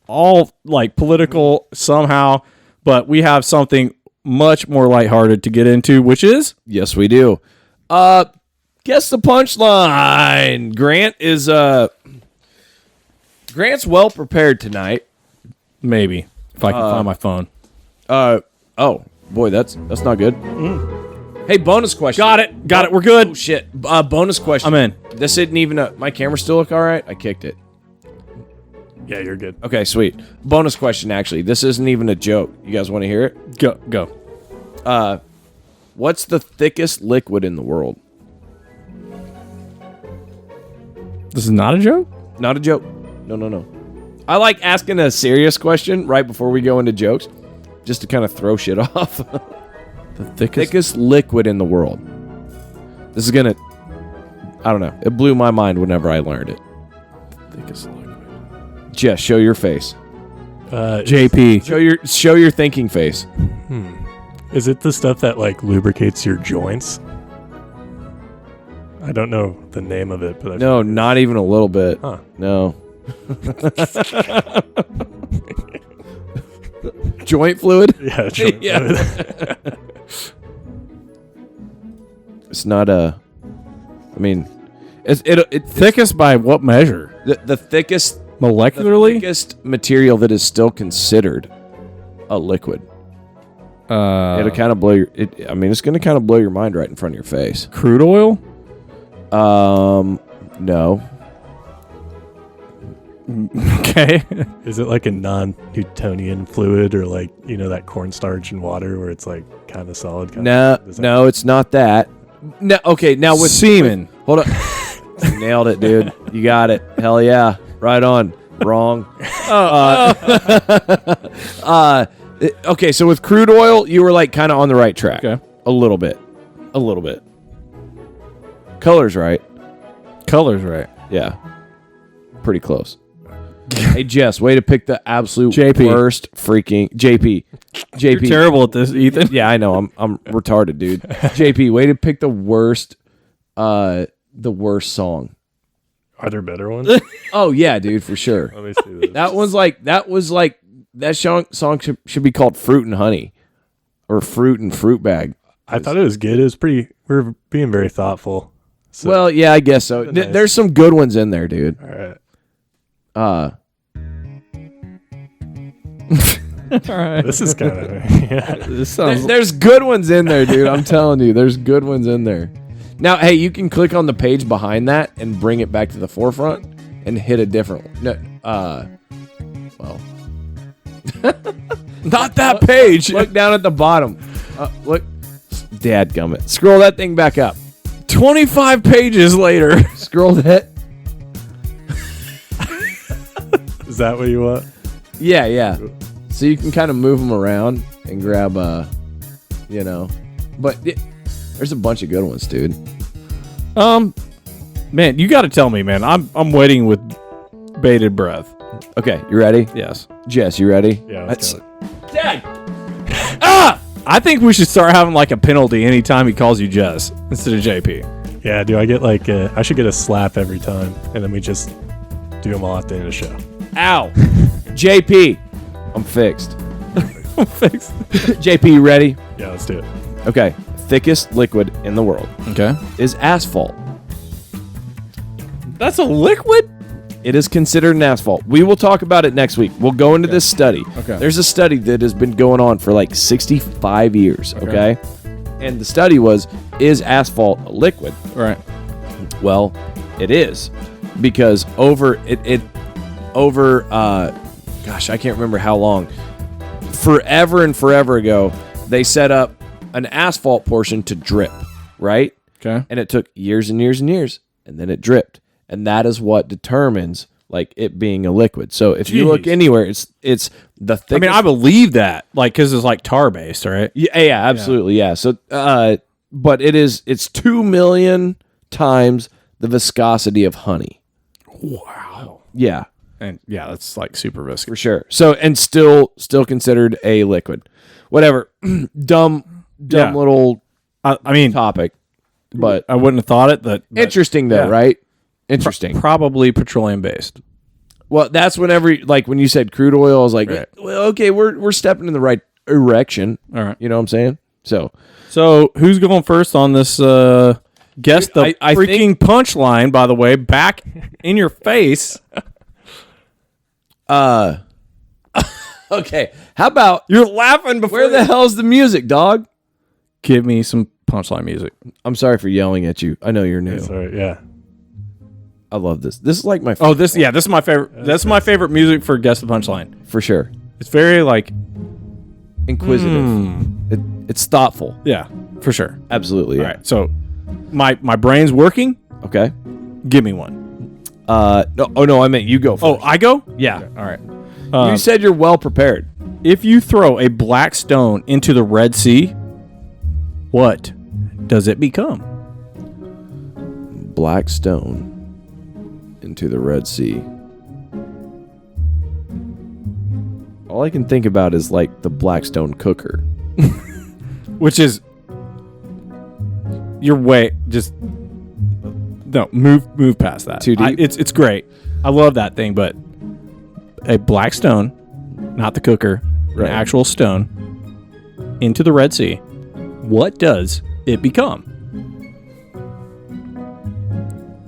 all political somehow, but we have something much more lighthearted to get into, which is yes, we do. Guess the punchline. Grant's well prepared tonight. Maybe if I can find my phone. Oh boy, that's not good. Hey, bonus question. Got it. We're good. Oh, shit. Bonus question. I'm in. This isn't even my camera still look all right? I kicked it. Yeah, you're good. Okay, sweet. Bonus question. Actually, this isn't even a joke. You guys want to hear it? Go. What's the thickest liquid in the world? This is not a joke? Not a joke. No. I like asking a serious question right before we go into jokes, just to kind of throw shit off. The thickest liquid in the world. This is gonna. I don't know. It blew my mind whenever I learned it. Thickest liquid. Jess, show your face. JP, show your thinking face. Is it the stuff that lubricates your joints? I don't know the name of it, but no, not even a little bit. Huh. No. Joint fluid? Yeah, joint fluid. It's not a. I mean, it's thickest by what measure? The thickest molecularly. The thickest material that is still considered a liquid. It'll kind of blow your. It's going to kind of blow your mind right in front of your face. Crude oil? No. Okay. Is it a non-Newtonian fluid or that cornstarch and water where it's kind of solid? No, it's not that. No, okay, now with semen. Hold on. Nailed it, dude. You got it. Hell yeah. Right on. Wrong. Okay, so with crude oil, you were like kind of on the right track. Okay. A little bit. Color's right. Color's right. Yeah. Pretty close. Hey, Jess, way to pick the absolute JP. worst freaking JP. You're terrible at this, Ethan. Yeah, I know. I'm retarded, dude. JP, way to pick the worst song. Are there better ones? Oh yeah, dude, for sure. Let me see this. That song should be called Fruit and Honey or Fruit and Fruit Bag. I thought it was good. It was pretty. We were being very thoughtful. So, Well, yeah, I guess so. Nice. There's some good ones in there, dude. all right. All right. This is kind of yeah. This sounds. There's good ones in there, dude. I'm telling you, there's good ones in there. Now, hey, you can click on the page behind that and bring it back to the forefront and hit a different one. No, well, Not that page. look down at the bottom. Look, dadgummit. Scroll that thing back up. 25 pages later. Scroll that. Is that what you want? Yeah. So you can kind of move them around and grab, but there's a bunch of good ones, dude. Man, you got to tell me, man. I'm waiting with bated breath. Okay, you ready? Yes. Jess, you ready? Yeah. Let's go. Dad! I think we should start having like a penalty anytime he calls you Jess instead of JP. Yeah. Do I get like? I should get a slap every time, and then we just do them all at the end of the show. Ow! JP, I'm fixed. Fixed. JP, you ready? Yeah. Let's do it. Okay. Thickest liquid in the world Okay. is asphalt. That's a liquid? It is considered an asphalt. We will talk about it next week. We'll go into this study. Okay. There's a study that has been going on for like 65 years, okay? And the study was, is asphalt a liquid? Right. Well, it is. Because gosh, I can't remember how long. Forever and forever ago, they set up an asphalt portion to drip, right? Okay. And it took years and years and years, and then it dripped. And that is what determines like it being a liquid. So if you look anywhere, it's the thickest. I mean, I believe that, like, because it's like tar based, right? Yeah, absolutely, yeah. So, but it's 2 million times the viscosity of honey. Wow. Yeah, And yeah, that's like super viscous. for sure. So, and still considered a liquid. Whatever. dumb Yeah. little I mean, topic, but I wouldn't have thought it. But interesting though, yeah. right? Interesting. Probably petroleum based. Well, that's whenever, like when you said crude oil, I was like, Right. well, okay, we're stepping in the right direction. All right. You know what I'm saying? So, Who's going first on this? Guess the I freaking punchline. By the way, back in your face. okay, how about You're laughing before. where the hell's the music, dog? Give me some punchline music. I'm sorry for yelling at you. I know you're new. That's all right. Yeah. I love this. This is like my Oh, this is my favorite. That's my favorite music for guess the punchline. for sure. It's very like Inquisitive. It's thoughtful. yeah, for sure. Absolutely. Yeah. All right, so my brain's working. Okay. Give me one. No. Oh no, I meant you go first. Oh, I go. yeah. All right. You said you're well prepared. If you throw a black stone into the Red Sea, what does it become? Black stone into the Red Sea. All I can think about is like the Blackstone cooker. Which is your way. Just no move past that. Too deep? It's great. I love that thing, but a black stone, not the cooker, Right. an actual stone, into the Red Sea. What does it become?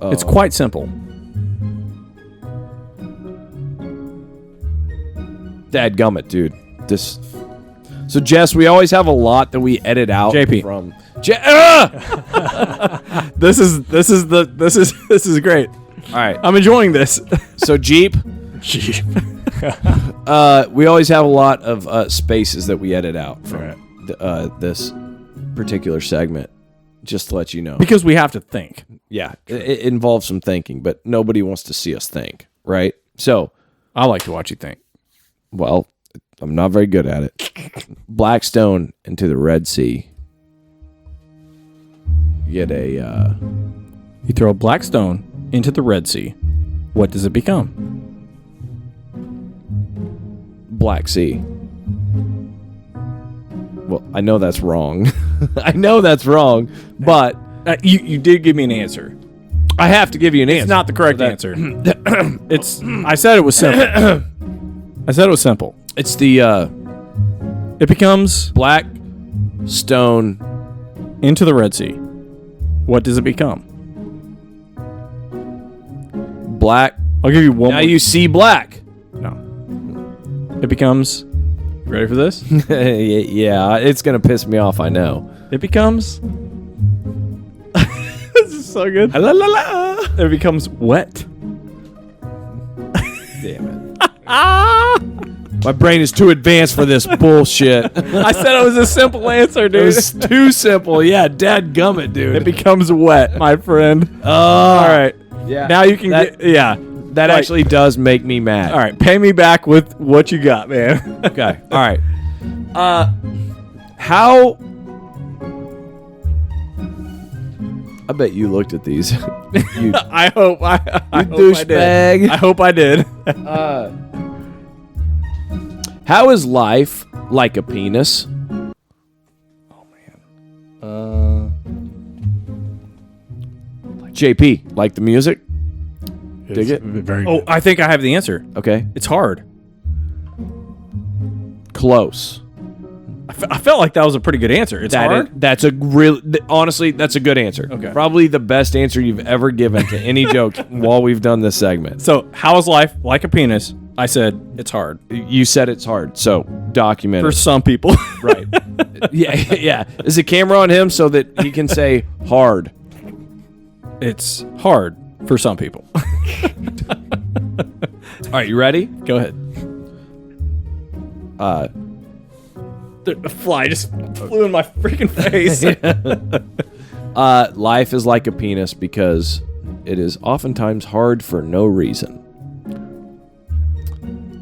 It's quite simple. Dadgummit, dude. This. So Jess, we always have a lot that we edit out JP. from. This is great. All right. I'm enjoying this. So Jeep. We always have a lot of spaces that we edit out from this particular segment. Just to let you know. Because we have to think. Yeah, it involves some thinking, but nobody wants to see us think, right? So I like to watch you think. Well, I'm not very good at it. Black stone into the Red Sea. You get a... You throw a black stone into the Red Sea. What does it become? Black Sea. Well, I know that's wrong. I know that's wrong, but You did give me an answer. I have to give you an answer. It's not the correct answer. I said it was simple. I said it was simple. It's the It becomes black stone. into the Red Sea. What does it become? Black. I'll give you one Now more. you see black. No. It becomes... You ready for this? Yeah, it's going to piss me off, I know. It becomes... This is so good. La, la, la. It becomes wet. Damn it. My brain is too advanced for this bullshit. I said it was a simple answer, It dude. was too simple. Yeah, dadgummit, dude. It becomes wet, my friend. All All right. Yeah. Now you can That- get... Yeah. That Like- actually does make me mad. All right. Pay me back with what you got, man. Okay. All right. How? I bet you looked at these. You I hope I hope I douchebag. did. I hope I did. How is life like a penis? JP, like the music? Dig it? Very Oh, I think I have the answer. Okay. It's hard. Close. I felt like that was a pretty good answer. It's hard. That's a real. Honestly, that's a good answer. Okay. Probably the best answer you've ever given to any joke while we've done this segment. So, how is life like a penis? I said it's hard You said it's hard, so document for it. some people. Right. Yeah. Is the camera on him so that he can say hard? It's hard for some people. All right, you ready? Go ahead. The fly just flew in my freaking face. Life is like a penis because it is oftentimes hard for no reason.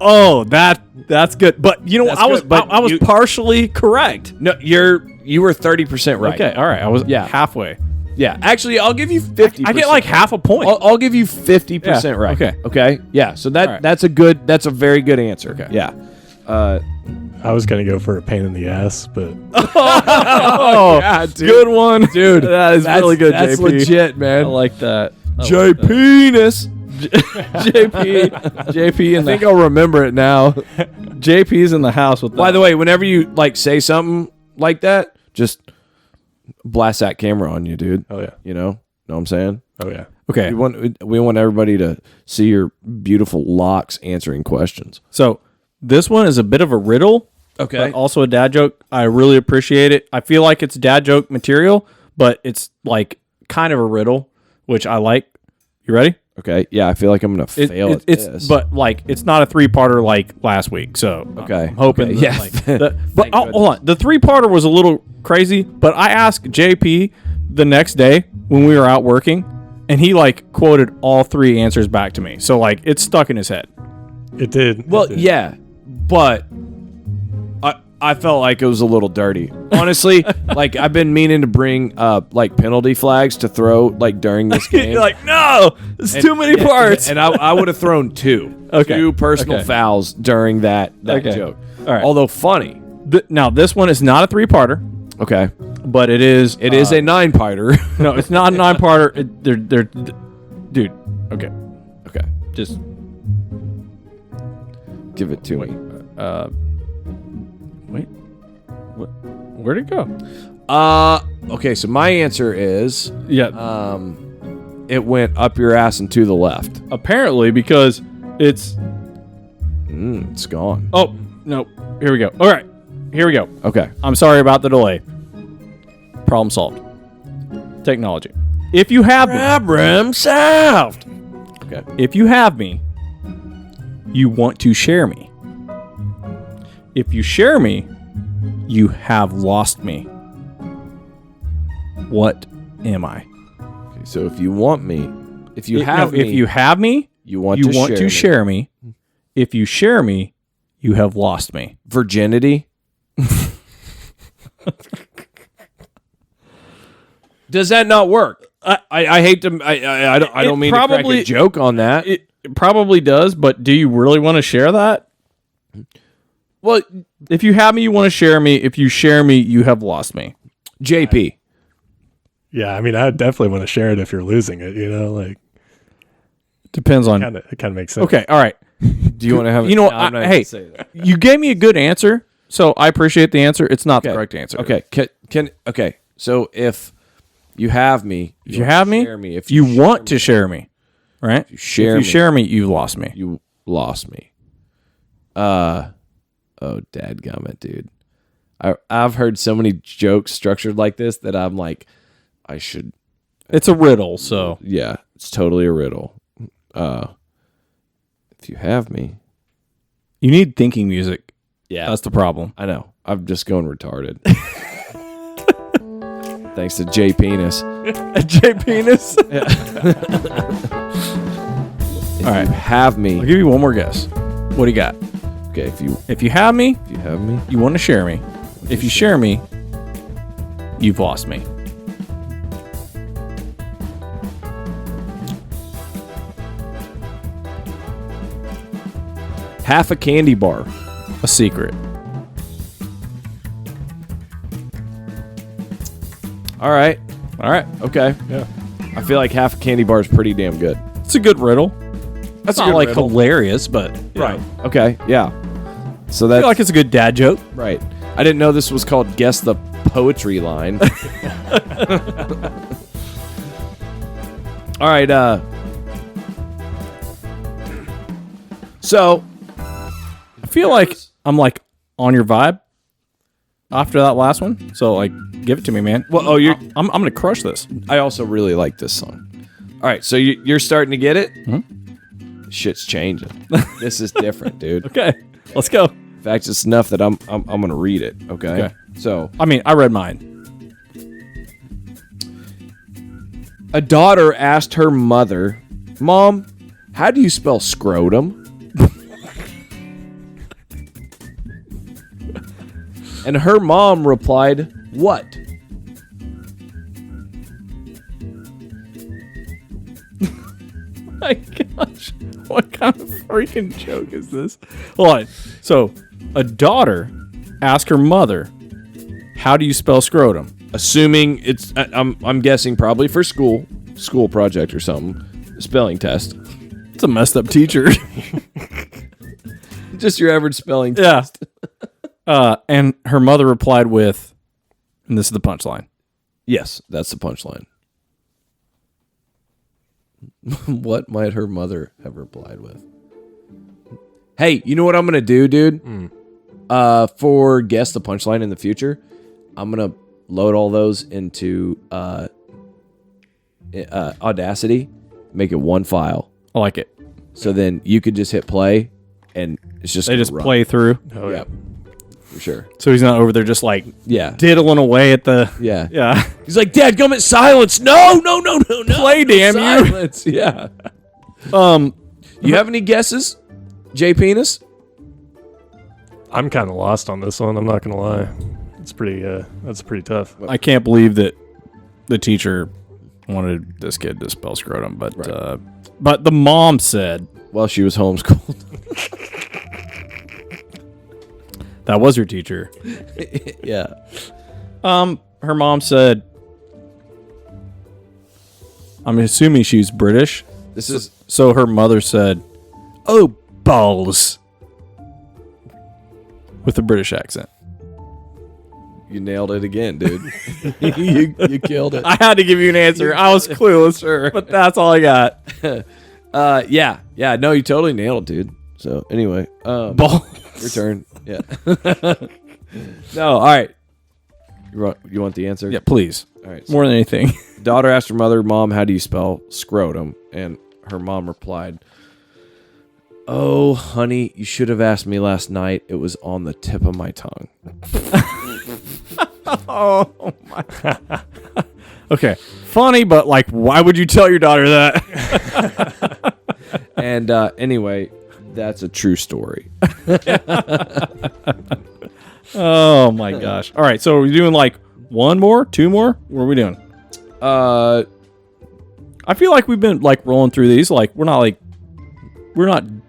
Oh, that's good. But you know, That's I was good, but I was you- partially correct. No, you were 30% right. Okay, all right. I was Yeah. halfway. Yeah, actually, I'll give you 50%. I get like half a point. I'll give you 50% Yeah, right. okay. Okay. Yeah. So All right. that's a very good answer. Okay. Yeah. I was gonna go for a pain in the ass, but Oh, yeah, dude. good one, Dude, That is really good. That's JP. legit, man. I like that. Penis. JP I in think the I'll remember it now. JP's in the house with. By the way, whenever you like say something like that, just blast that camera on you, dude. oh yeah, You know what I'm saying? oh yeah. okay. We want everybody to see your beautiful locks answering questions. So this one is a bit of a riddle, Okay. but also a dad joke. I really appreciate it. I feel like it's dad joke material, but it's like kind of a riddle, which I like. You ready? Okay. Yeah, I feel like I'm gonna fail at it's this. but like it's not a 3-parter like last week. So Okay. I'm hoping. Okay, that, yeah. like, but Thank hold on, the 3-parter was a little crazy. But I asked JP the next day when we were out working, and he like quoted all 3 answers back to me. So like it's stuck in his head. It did. well, It did. yeah, but I felt like it was a little dirty. Honestly, like I've been meaning to bring like penalty flags to throw like during this game. You're like, no, it's too many parts. And I would have thrown 2. Okay. 2 personal Okay. fouls during that Okay. joke. All right. Although funny. Now this one is not a 3-parter, Okay. but it is. It is a 9-parter. No, it's not a 9-parter. They're dude. Okay, Okay. just Give it to me. wait. What? Where'd it go? Okay, so my answer is Yeah. it went up your ass and to the left. Apparently, because it's. It's gone. Oh no. Here we go. All right. Here we go. Okay. I'm sorry about the delay. Problem solved. Technology. If you have me, Problem solved. Okay. if you have me, you want to share me. If you share me, you have lost me. What am I? Okay, so if you want me, if you have me, if you have me, you want you to want share to me. share me. If you share me, you have lost me. Virginity. Does that not work? I hate to. I don't mean to crack a joke on that. It probably does, but do you really want to share that? Well, if you have me, you want to share me. If you share me, you have lost me. JP. Yeah, I mean, I definitely want to share it if you're losing it. Like depends on. It kind of makes sense. Okay, all right. Do you want to have? You know, hey, you gave me a good answer, so I appreciate the answer. It's not the correct answer. Okay, okay. So if you have me, if you have me, share me. If you want to share me, right? If you share me, you lost me. You lost me. Oh, dadgummit, dude. I've heard so many jokes structured like this that I'm like, I should. It's a riddle, so yeah, it's totally a riddle. If you have me, you need thinking music. Yeah, that's the problem. I know. I'm just going retarded. Thanks to J Penis. J Penis. Yeah. All right, have me. I'll give you one more guess. What do you got? Okay, if you have me, you want to share me. If you share me, you've lost me. Half a candy bar. A secret. All right. Okay. Yeah. I feel like half a candy bar is pretty damn good. It's a good riddle. That's not like riddle. Hilarious, but right. Okay. Yeah. So I feel like it's a good dad joke. Right. I didn't know this was called Guess the Poetry Line. All right. So I feel like I'm like on your vibe after that last one. So like, give it to me, man. Well, I'm gonna crush this. I also really like this song. All right, so you're starting to get it. Mm-hmm. Shit's changing. This is different, dude. Okay, let's go. In fact, it's enough that I'm gonna read it. Okay. So I mean, I read mine. A daughter asked her mother, "Mom, how do you spell scrotum?" And her mom replied, "What?" My gosh, what kind of freaking joke is this? Hold on. So, a daughter asked her mother, "How do you spell scrotum?" Assuming it's, I'm guessing probably for school project or something, spelling test. It's a messed up teacher. Just your average spelling test. And her mother replied with, and this is the punchline. Yes, that's the punchline. What might her mother have replied with? Hey, you know what I'm going to do, dude? For Guess the Punchline in the future, I'm going to load all those into Audacity, make it one file. I like it. So then you could just hit play, and it's just They just play through. Oh, yeah. For sure. So he's not over there just like Yeah. diddling away at the... Yeah. Yeah. He's like, "Dadgummit, silence! No! Play, damn you!" Silence. Yeah. You have any guesses, J Penis? I'm kind of lost on this one. I'm not gonna lie. It's pretty. That's pretty tough. I can't believe that the teacher wanted this kid to spell scrotum, but the mom said, Well, she was homeschooled. that was her teacher. Yeah. Her mom said, I'm assuming she's British. This is So her mother said, "Oh, balls," with a British accent. You nailed it again, dude. you killed it. I had to give you an answer. I was clueless, Sure. but that's all I got. Yeah. No, you totally nailed it, dude. So anyway, Balls. your turn. Yeah. No, all right. You want the answer? Yeah, please. All right. More than anything. Daughter asked her mother, "Mom, how do you spell scrotum?" And her mom replied, "Oh, honey, you should have asked me last night. It was on the tip of my tongue." Oh my. Okay. Funny, but like, why would you tell your daughter that? And anyway, That's a true story. Oh my gosh! All right, so are we doing like one more, two more? What are we doing? I feel like we've been like rolling through these. Like we're not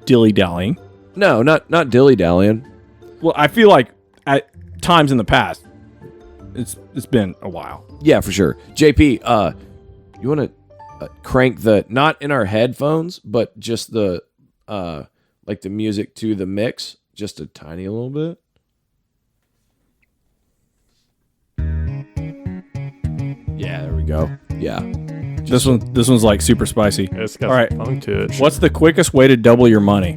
dilly dallying. No, not dilly dallying. Well, I feel like at times in the past, it's been a while. Yeah, for sure. JP, you want to crank not in our headphones, but just the like the music to the mix, just a tiny little bit. Yeah, there we go. Yeah. This one's like super spicy. It's got All right. some funk to it. What's the quickest way to double your money?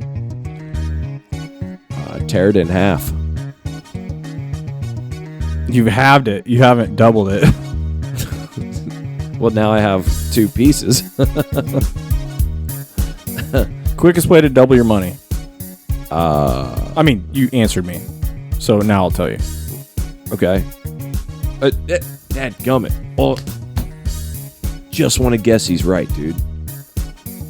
Tear it in half. You've halved it. You haven't doubled it. Well, now I have 2 pieces. Quickest way to double your money. I mean, you answered me, so now I'll tell you. Okay. Dadgummit. Oh, just want to guess he's right, dude.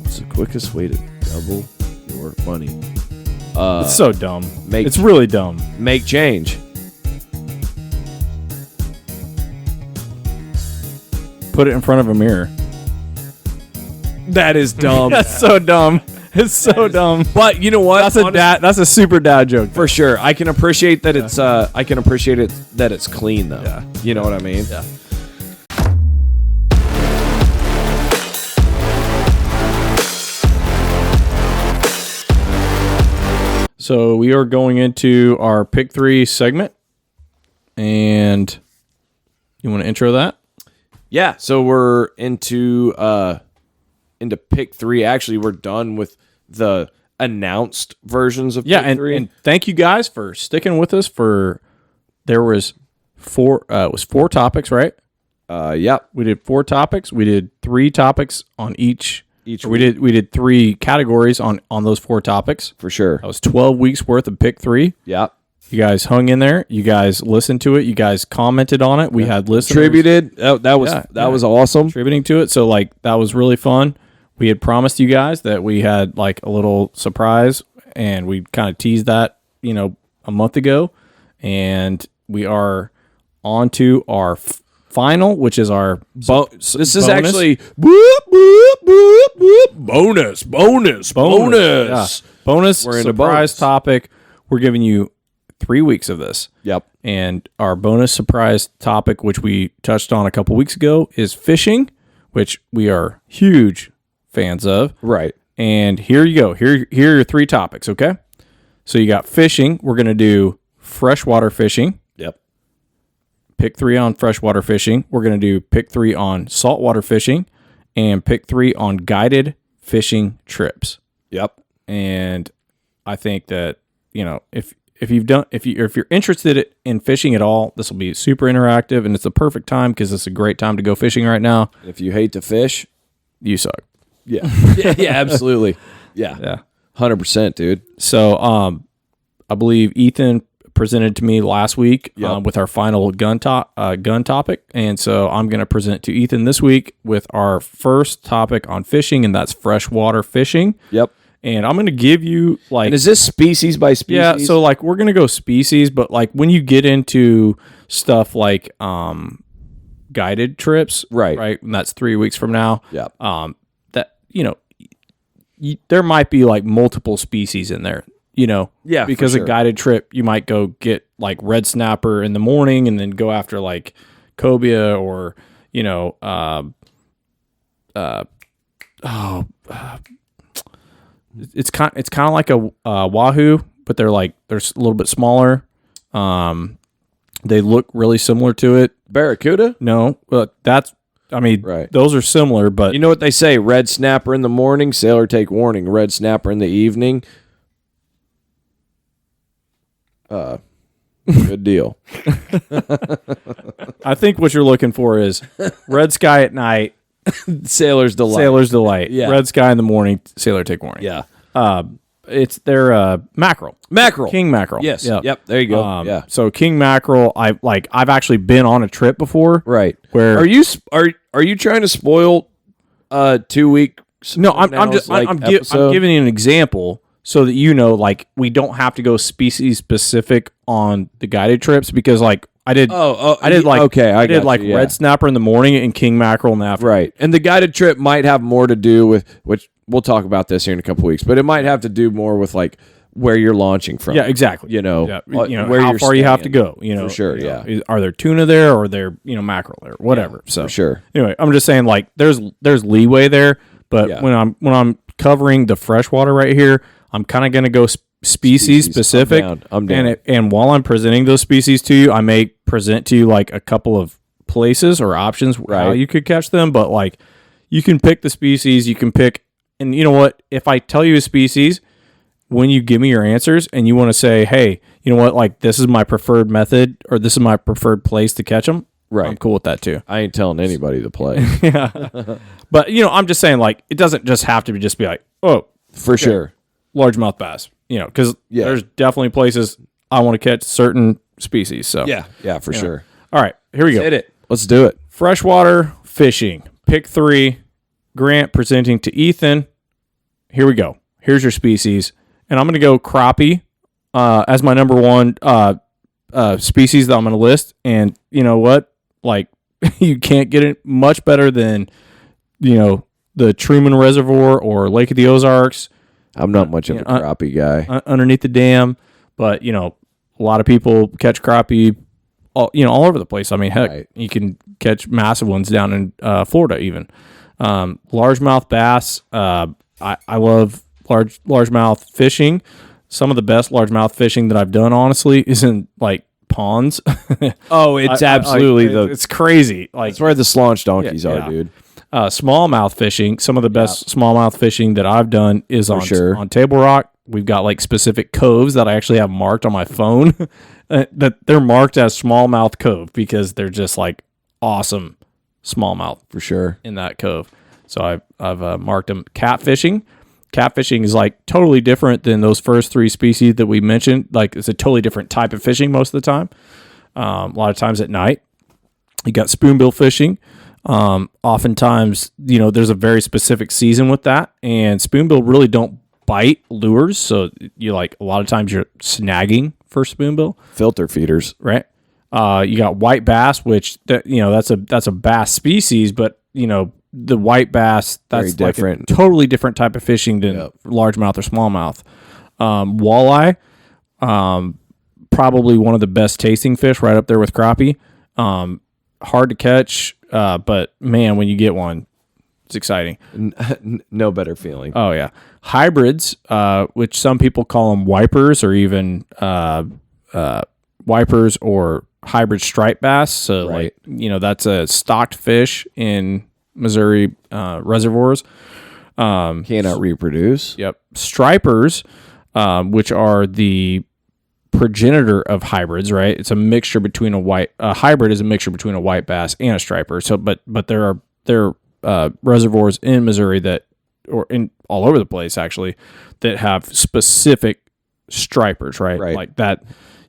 What's the quickest way to double your money? It's so dumb. Make- It's really dumb. Make change. Put it in front of a mirror. That is dumb. That's so dumb. It's so dumb. But you know what? That's a super dad joke. For sure. I can appreciate that it's I can appreciate it that it's clean though. Yeah. You know what I mean? Yeah. So we are going into our pick 3 segment, and you want to intro that? Yeah. So we're into pick 3. Actually, we're done with the announced versions of pick 3. And thank you guys for sticking with us there was 4 topics, right? Yep. We did 4 topics. We did 3 topics on each. We did 3 categories on those 4 topics. For sure. That was 12 weeks worth of pick 3. Yep. You guys hung in there. You guys listened to it. You guys commented on it. We had listeners Contributed. That was awesome. contributing to it. So like that was really fun. We had promised you guys that we had like a little surprise, and we kind of teased that, a month ago, and we are on to our final, which is our This is bonus. actually bonus. Yeah. Bonus We're into surprise bonus. topic. We're giving you 3 weeks of this. Yep. And our bonus surprise topic, which we touched on a couple weeks ago, is fishing, which we are huge fans of. Right. And here you go. Here are your 3 topics, okay? So you got fishing. We're going to do freshwater fishing. Yep. Pick 3 on freshwater fishing. We're going to do pick 3 on saltwater fishing, and pick 3 on guided fishing trips. Yep. And I think that, if you're interested in fishing at all, this will be super interactive, and it's the perfect time because it's a great time to go fishing right now. If you hate to fish, You suck. yeah, yeah, absolutely, Yeah. 100%, dude. So, I believe Ethan presented to me last week Yep. with our final gun topic, and so I'm going to present it to Ethan this week with our first topic on fishing, and that's freshwater fishing. Yep. And I'm going to give you like, And is this species by species? yeah, so like we're going to go species, but like when you get into stuff like guided trips, Right. and that's 3 weeks from now. Yep. That there might be like multiple species in there. Yeah, for because sure. a guided trip, you might go get like red snapper in the morning and then go after like cobia or it's kind of like a wahoo, but they're a little bit smaller. They look really similar to it. Barracuda? No, but Right. those are similar, but You know what they say? Red snapper in the morning, sailor take warning. Red snapper in the evening. Good deal. I think what you're looking for is red sky at night, Sailor's delight. sailor's delight. Yeah. Red sky in the morning, sailor take warning. Yeah. It's their mackerel. Mackerel. King mackerel. Yes. Yeah. Yep. There you go. Yeah. So king mackerel, I've actually been on a trip before. Right. Where Are you trying to spoil 2 weeks? No, I'm giving you an example so that like we don't have to go species specific on the guided trips because like I did red snapper in the morning and king mackerel in the afternoon. Right. And the guided trip might have more to do with, which we'll talk about this here in a couple weeks, but it might have to do more with like where you're launching from. Yeah, exactly. Where how you're far you have to staying. go. For sure, Are there tuna there or are there mackerel there? Whatever. So for sure. Anyway, I'm just saying like there's leeway there, but when I'm covering the freshwater right here, I'm kind of going to go species specific. I'm down. And while I'm presenting those species to you, I may present to you like a couple of places or options how you could catch them, but like you can pick the species, you can pick, and you know what? If I tell you a species, when you give me your answers and you want to say, hey, you know what? Like this is my preferred method or this is my preferred place to catch them. Right. I'm cool with that too. I ain't telling anybody to play. Yeah. But I'm just saying like, it doesn't just have to be like, oh, For sure. largemouth bass, because there's definitely places I want to catch certain species. So Yeah, for sure. All right, here we go. Hit it. Let's do it. Freshwater fishing. Pick 3. Grant presenting to Ethan. Here we go. Here's your species. And I'm going to go crappie as my number one species that I'm going to list. And you know what? Like, you can't get it much better than, the Truman Reservoir or Lake of the Ozarks. I'm not much of a crappie guy. Underneath the dam. But, a lot of people catch crappie all over the place. I mean, heck, you can catch massive ones down in Florida even. Largemouth bass. I love largemouth fishing. Some of the best largemouth fishing that I've done, honestly, is in like ponds. Oh, it's absolutely it's crazy. Like that's where the slaunch donkeys are, dude. Smallmouth fishing. Some of the best smallmouth fishing that I've done is on Table Rock. We've got like specific coves that I actually have marked on my phone that they're marked as smallmouth cove because they're just like awesome smallmouth For sure. in that cove. So I've marked them. Catfishing. Catfishing is like totally different than those first 3 species that we mentioned. Like it's a totally different type of fishing most of the time. A lot of times at night. You got spoonbill fishing. Oftentimes, there's a very specific season with that, and spoonbill really don't bite lures. So you like a lot of times you're snagging for spoonbill. Filter feeders. Right. You got white bass, which that's a bass species, but the white bass, that's Very like different. a totally different type of fishing than largemouth or smallmouth. Walleye, probably one of the best tasting fish, right up there with crappie. Hard to catch, but man, when you get one, it's exciting. No better feeling. Oh yeah, hybrids, which some people call them wipers or even wipers or hybrid striped bass. So like that's a stocked fish in Missouri reservoirs. Cannot reproduce. Yep. Stripers, which are the progenitor of hybrids, right? It's a mixture between a hybrid is a mixture between a white bass and a striper. So, but there are reservoirs in Missouri or in all over the place actually, that have specific stripers, right? Like that,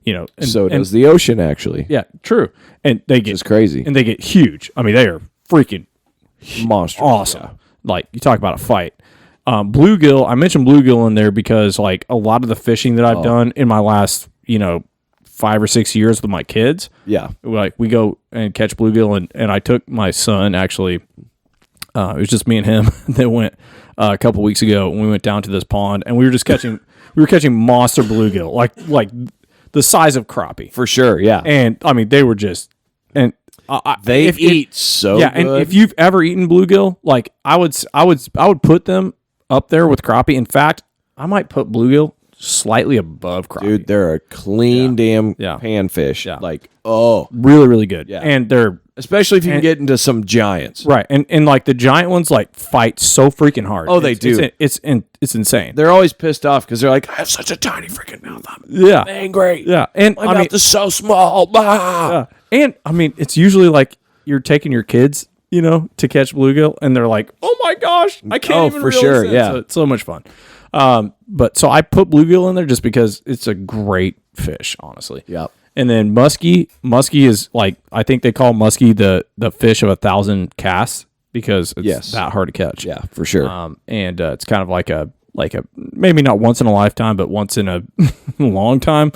and, so does the ocean actually. Yeah, true. And they get It's crazy. and they get huge. I mean, they are freaking Monstrous. awesome. Yeah. Like you talk about a fight. Bluegill, I mentioned bluegill in there because like a lot of the fishing that I've done in my last, 5 or 6 years with my kids. Yeah. Like we go and catch bluegill and I took my son actually, it was just me and him that went a couple weeks ago and we went down to this pond and we were just catching monster bluegill, like the size of crappie. For sure. Yeah. And I mean, they were just, and They eat so yeah, good. and if you've ever eaten bluegill, like I would put them up there with crappie. In fact, I might put bluegill slightly above crappie. Dude, they're a clean damn panfish. Yeah. Like, really, really good. Yeah. And they're especially if you can get into some giants. right. And like the giant ones like fight so freaking hard. Oh, they do. It's insane. They're always pissed off because they're like, I have such a tiny freaking mouth. I'm angry. Yeah. And My mouth is so small. Bah. and I mean, it's usually like you're taking your kids, to catch bluegill, and they're like, "Oh my gosh, I can't even." For reel sure, this in." yeah. So it's so much fun. But so I put bluegill in there just because it's a great fish, honestly. Yep. And then muskie is like, I think they call muskie the fish of 1,000 casts because it's that hard to catch. Yeah, for sure. And it's kind of like a maybe not once in a lifetime, but once in a long time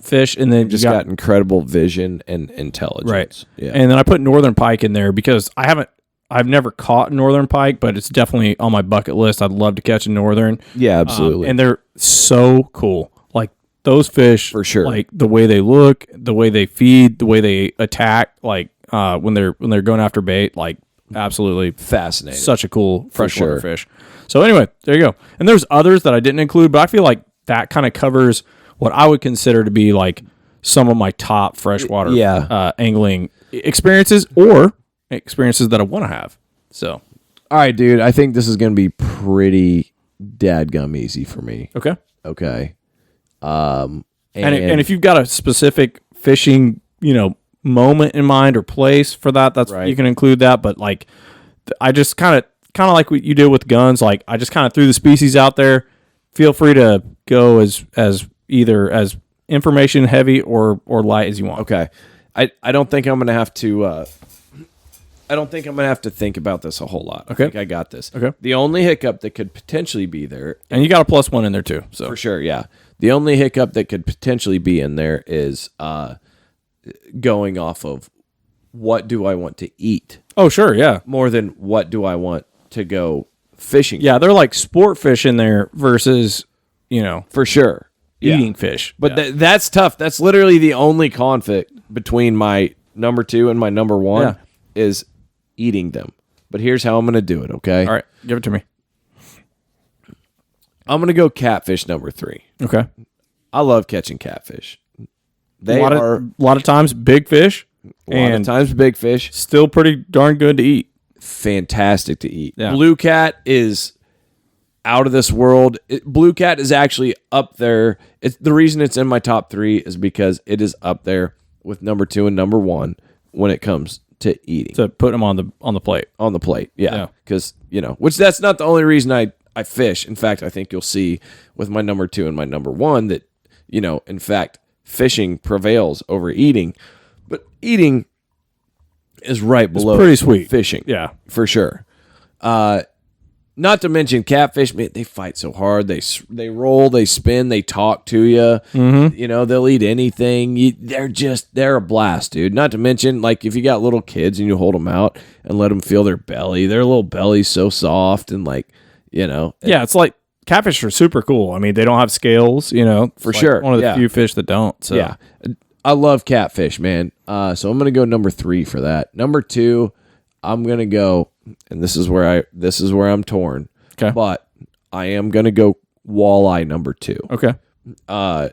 fish. And then just got incredible vision and intelligence. Right. Yeah. And then I put northern pike in there because I've never caught northern pike, but it's definitely on my bucket list. I'd love to catch a northern. Yeah, absolutely. And they're so cool. Like those fish, for sure. Like the way they look, the way they feed, the way they attack. Like when they're going after bait, like absolutely fascinating. Such a cool freshwater fish. So anyway, there you go. And there's others that I didn't include, but I feel like that kind of covers what I would consider to be like some of my top freshwater angling experiences or experiences that I want to have. So, all right, dude, I think this is going to be pretty dadgum easy for me. Okay. And if you've got a specific fishing, moment in mind or place for that, that's right. You can include that. But like, I just kind of like what you did with guns. Like, I just kind of threw the species out there. Feel free to go as either as information heavy or light as you want. Okay. I don't think I'm going to have to. I don't think I'm going to have to think about this a whole lot. Okay. I think I got this. Okay. The only hiccup that could potentially be there. And you got a +1 in there too. So for sure, yeah. The only hiccup that could potentially be in there is going off of what do I want to eat. Oh, sure, yeah. More than what do I want to go fishing. Yeah, they're like sport fish in there versus, For sure. Eating fish. But that's tough. That's literally the only conflict between my number 2 and my number 1 is eating them. But here's how I'm going to do it, okay? All right, give it to me. I'm going to go catfish number 3. Okay. I love catching catfish. A lot of times big fish. A lot of times big fish. Still pretty darn good to eat. Fantastic to eat. Yeah. Blue cat is out of this world. Blue cat is actually up there. The reason it's in my top 3 is because it is up there with number 2 and number 1 when it comes to eating. To put them on the plate. On the plate, yeah. Because, which that's not the only reason I fish. In fact, I think you'll see with my number 2 and my number 1 that, in fact, fishing prevails over eating. But eating is right below pretty sweet. Fishing. Yeah. For sure. Not to mention catfish, man, they fight so hard. They roll, they spin, they talk to you. Mm-hmm. They'll eat anything. They're a blast, dude. Not to mention, like, if you got little kids and you hold them out and let them feel their belly, their little belly's so soft and like, Yeah, it's like catfish are super cool. I mean, they don't have scales, For sure. One of the few fish that don't. So. Yeah. I love catfish, man. So I'm going to go number 3 for that. Number 2, I'm going to go, and this is where I'm torn. Okay. But I am going to go walleye number 2. Okay. I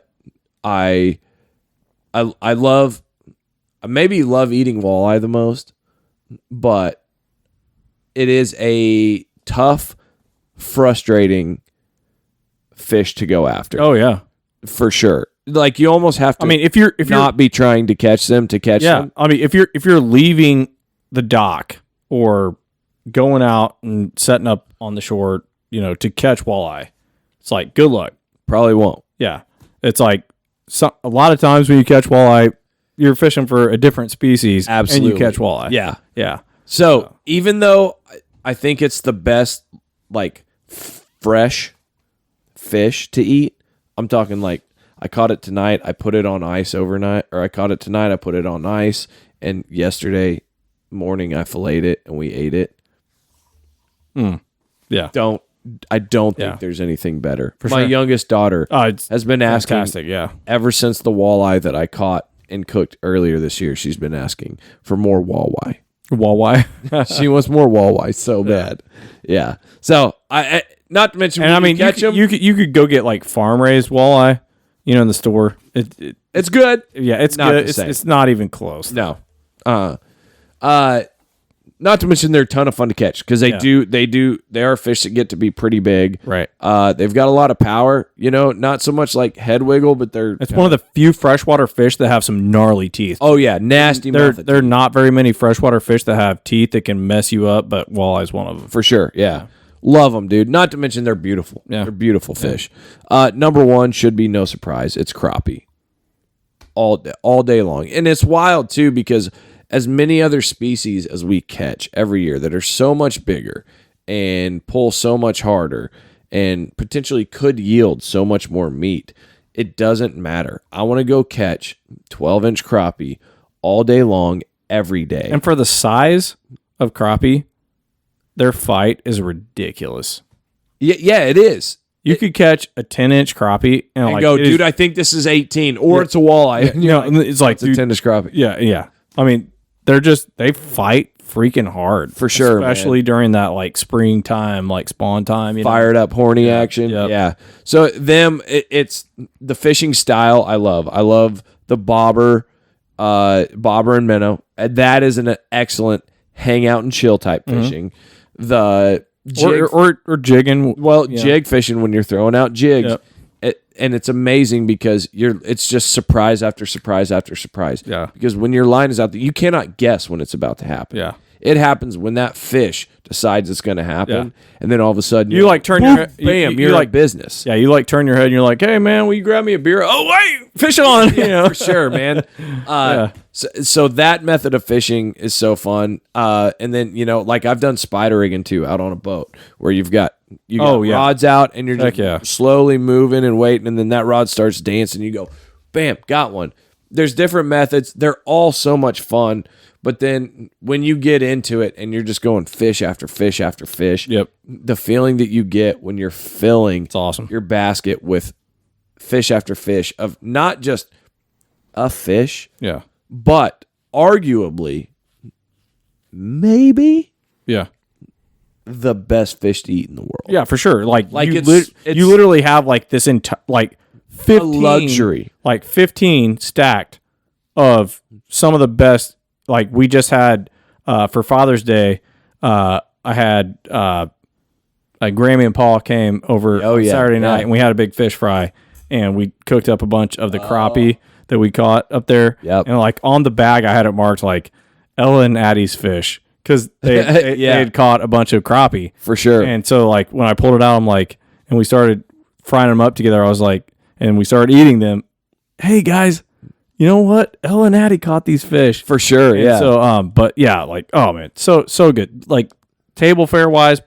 maybe love eating walleye the most, but it is a tough, frustrating fish to go after. Oh yeah. For sure. Like, you almost have to. I mean, if you're not be trying to catch them to catch them. I mean, if you're leaving the dock or going out and setting up on the shore, to catch walleye, it's like, good luck. Probably won't. Yeah, it's like a lot of times when you catch walleye, you're fishing for a different species. Absolutely. And you catch walleye. Yeah, yeah. So even though I think it's the best, like, fresh fish to eat, I'm talking like, I caught it tonight, I put it on ice overnight, or I caught it tonight, I put it on ice, and yesterday morning I filleted it and we ate it. Yeah. I don't think there's anything better. For My sure. youngest daughter has been asking, fantastic, yeah. ever since the walleye that I caught and cooked earlier this year, she's been asking for more walleye. Walleye. She wants more walleye so bad. Yeah. So I not to mention, and I mean, catch them. You could go get like farm raised walleye, in the store. It's good. Yeah, it's Not good. the same. It's not even close. No. Not to mention they're a ton of fun to catch because they are fish that get to be pretty big. Right. They've got a lot of power, not so much like head wiggle, but it's one of the few freshwater fish that have some gnarly teeth. Oh yeah, nasty. There are not very many freshwater fish that have teeth that can mess you up, but walleye's one of them. For sure. Yeah. Love them, dude. Not to mention they're beautiful. Yeah. They're beautiful fish. Number 1 should be no surprise. It's crappie. All day long. And it's wild too because as many other species as we catch every year that are so much bigger and pull so much harder and potentially could yield so much more meat. It doesn't matter. I want to go catch 12-inch crappie all day long, every day. And for the size of crappie, their fight is ridiculous. Yeah, it is. You could catch a 10-inch crappie and like, go, dude, I think this is 18, or it's a walleye. you know, it's like it's a 10-inch crappie. Yeah. I mean, they fight freaking hard for sure, especially during that like springtime, like spawn time. You Fired up, horny action. Yep. Yeah. So it's the fishing style. I love the bobber and minnow. That is an excellent hangout and chill type fishing. The jig, or jigging. Well, jig fishing when you're throwing out jigs. Yep. And it's amazing because it's just surprise after surprise after surprise. Yeah. Because when your line is out there, you cannot guess when it's about to happen. Yeah. It happens when that fish decides it's going to happen, Yeah. and then all of a sudden You like turn your head, bam, you you're like like business. Yeah, you like turn your head and you're like, hey man, will you grab me a beer? Oh wait, fish on. You know? For sure, man. So that method of fishing is so fun. And then like I've done spider rigging too, out on a boat where you got rods out and you're just slowly moving and waiting, and then that rod starts dancing. You go, bam, got one. There's different methods. They're all so much fun. But then when you get into it and you're just going fish after fish after fish, the feeling that you get when you're filling your basket with fish after fish of not just a fish, but arguably maybe the best fish to eat in the world. Yeah, for sure. Like you it's literally have like this like 15 luxury, like 15 stacked of some of the best. Like we just had for Father's Day, I had like Grammy and Paul came over Saturday night, and we had a big fish fry, and we cooked up a bunch of the crappie that we caught up there. Yep. And like on the bag, I had it marked like Ella and Addie's fish because they had caught a bunch of crappie for sure. And so like when I pulled it out, I'm like, and we started frying them up together. I was like, and we started eating them. Hey guys. You know what? Ella and Addie caught these fish for sure. And so, but yeah, like, oh man, so good. Like table fare wise,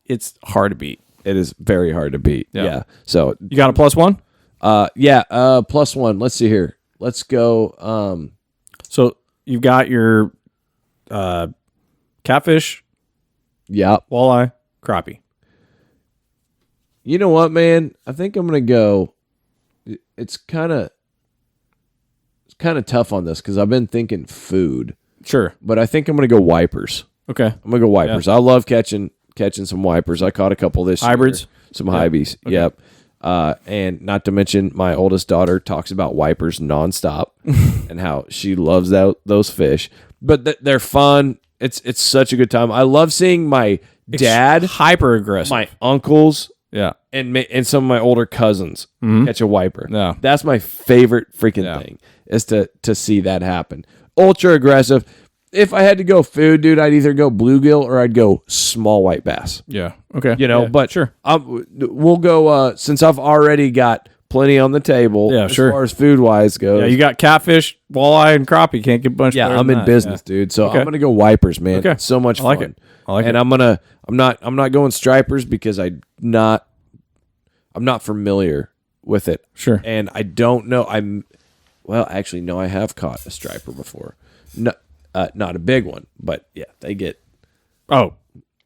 it's hard to beat. It is very hard to beat. Yeah. So you got a +1? +1. Let's see here. Let's go. So you've got your catfish, walleye, crappie. You know what, man? I think I'm gonna go. It's kind of tough on this because I've been thinking food. Sure. But I think I'm going to go wipers. Okay. I'm going to go wipers. I love catching some wipers. I caught a couple this hybrids? year. Some hybrids. Okay. Yep. And not to mention my oldest daughter talks about wipers nonstop and how she loves those fish. But they're fun. It's such a good time. I love seeing my dad, hyper aggressive, my uncles, and some of my older cousins catch a wiper. Yeah. That's my favorite freaking thing. Is to see that happen. Ultra aggressive. If I had to go food, dude, I'd either go bluegill or I'd go small white bass. Yeah. Okay. But sure. We'll go, since I've already got plenty on the table as far as food wise goes. Yeah, you got catfish, walleye, and crappie. Can't get much better I'm than in business, dude. So I'm going to go wipers, man. Okay. It's so much fun. I like it. And I'm not going stripers because I'm not familiar with it. Sure. And I don't know. Well, actually, no, I have caught a striper before. No, not a big one, but yeah, they get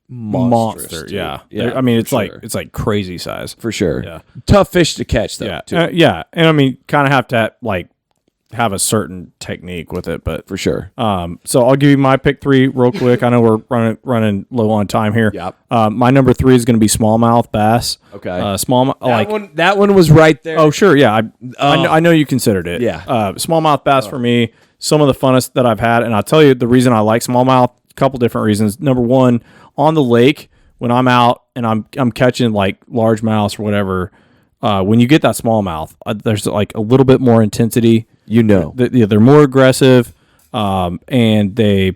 monster. Yeah. I mean, it's like crazy size for sure. Yeah, tough fish to catch though. Yeah, and I mean, kind of have to like have a certain technique with it, but for sure. So I'll give you my pick 3 real quick. I know we're running low on time here. Yep. My number 3 is going to be smallmouth bass. Okay. Smallmouth that one was right there. Oh sure, yeah. I know you considered it. Yeah. Smallmouth bass for me, some of the funnest that I've had, and I'll tell you the reason I like smallmouth. A couple different reasons. Number one, on the lake when I'm out and I'm catching like largemouths or whatever. When you get that smallmouth, there's like a little bit more intensity. They're more aggressive, and they're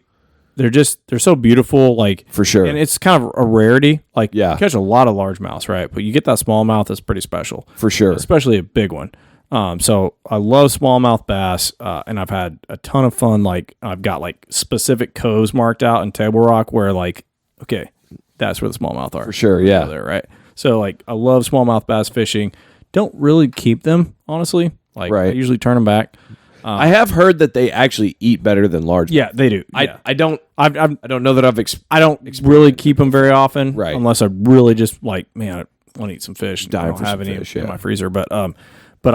so beautiful, like for sure. And it's kind of a rarity. Like you catch a lot of largemouths, right? But you get that smallmouth, that's pretty special for sure, especially a big one. So I love smallmouth bass, and I've had a ton of fun. Like I've got like specific coves marked out in Table Rock where like, okay, that's where the smallmouth are for sure. Yeah, there, right? So like I love smallmouth bass fishing. Don't really keep them, honestly. Like I usually turn them back. I have heard that they actually eat better than large. Yeah, they do. I don't know that I don't really keep them very often, right? Unless I really just like, man, I want to eat some fish. I don't have any in my freezer, but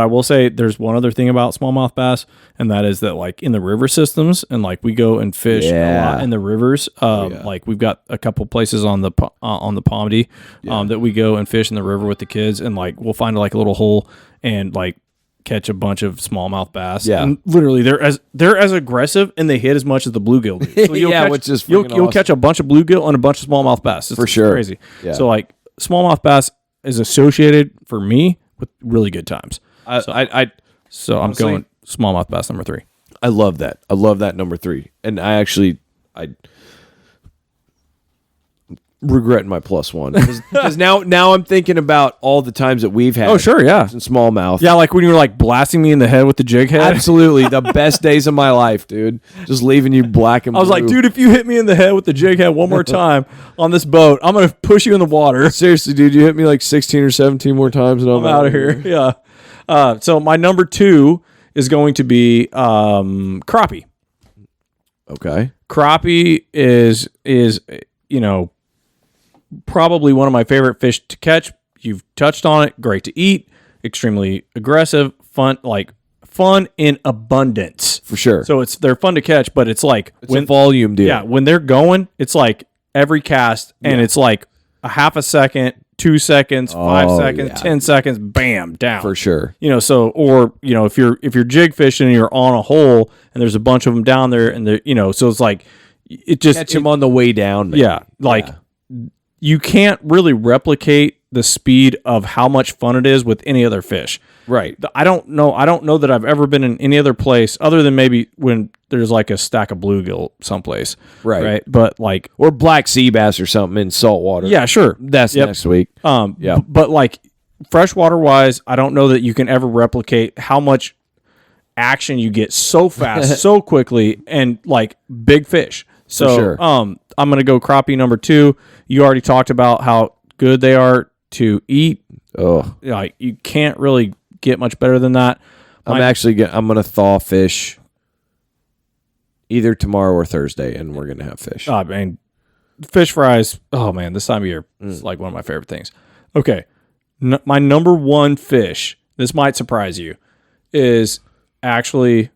I will say there's one other thing about smallmouth bass, and that is that like in the river systems, and like we go and fish a lot in the rivers. Like we've got a couple places on the Pomedy that we go and fish in the river with the kids, and like we'll find like a little hole and like catch a bunch of smallmouth bass. Yeah, and literally they're as aggressive and they hit as much as the bluegill do. So which is you'll catch a bunch of bluegill and a bunch of smallmouth bass. It's crazy. Yeah. So like smallmouth bass is associated for me with really good times. So I'm going smallmouth bass number 3. I love that. I love that number 3, and I regretting my +1 because now I'm thinking about all the times that we've had. Oh sure, yeah, in smallmouth. Yeah, like when you were like blasting me in the head with the jig head. Absolutely, the best days of my life, dude. Just leaving you black and blue. I was like, dude, if you hit me in the head with the jig head one more time on this boat, I'm gonna push you in the water. Seriously, dude, you hit me like 16 or 17 more times, and I'm out of here. Yeah. So my number 2 is going to be crappie. Okay. Crappie is probably one of my favorite fish to catch. You've touched on it. Great to eat. Extremely aggressive. Fun in abundance. For sure. So they're fun to catch, but it's like a volume deal. Yeah, when they're going, it's like every cast, and it's like a half a second, 2 seconds, 5 seconds, 10 seconds, bam, down. For sure. If you're jig fishing and you're on a hole and there's a bunch of them down there, and so it's like it just catch them on the way down. Maybe. Yeah, you can't really replicate the speed of how much fun it is with any other fish. Right. I don't know that I've ever been in any other place other than maybe when there's like a stack of bluegill someplace. Right. But like, or black sea bass or something in salt water. Yeah, sure. That's next week. But like freshwater wise, I don't know that you can ever replicate how much action you get so fast, so quickly, and like big fish. So, sure. I'm going to go crappie number 2. You already talked about how good they are to eat. Oh, like you can't really get much better than that. I'm going to thaw fish either tomorrow or Thursday, and we're going to have fish. I mean, fish fries. Oh man, this time of year is like one of my favorite things. Okay. My number 1 fish, this might surprise you, is actually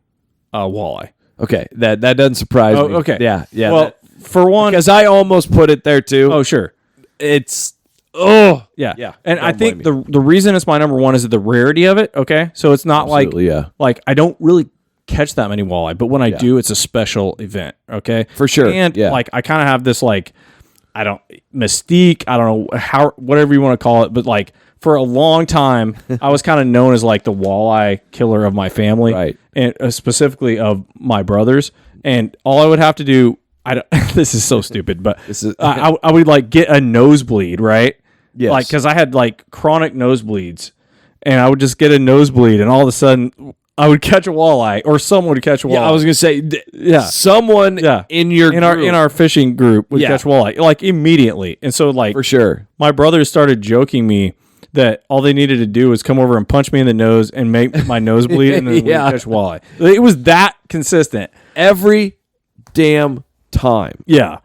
walleye. Okay, that doesn't surprise me. Okay. Yeah. Well, for one, because I almost put it there too. Oh, sure. It's yeah. And I think the reason it's my number 1 is the rarity of it. Okay, so it's not like I don't really catch that many walleye, but when I do, it's a special event. Okay, for sure. And like I kind of have this like mystique. I don't know how whatever you want to call it, but like for a long time, I was kind of known as like the walleye killer of my family, right? And specifically of my brothers. And all I would have to do, this is so stupid, but I would like get a nosebleed, right? Yes. Like because I had like chronic nosebleeds, and I would just get a nosebleed, and all of a sudden I would catch a walleye, or someone would catch a walleye. Yeah, I was gonna say, someone in our fishing group would catch walleye like immediately, and so like for sure, my brothers started joking me that all they needed to do was come over and punch me in the nose and make my nose bleed, and then we'd catch walleye. It was that consistent every damn time. Yeah,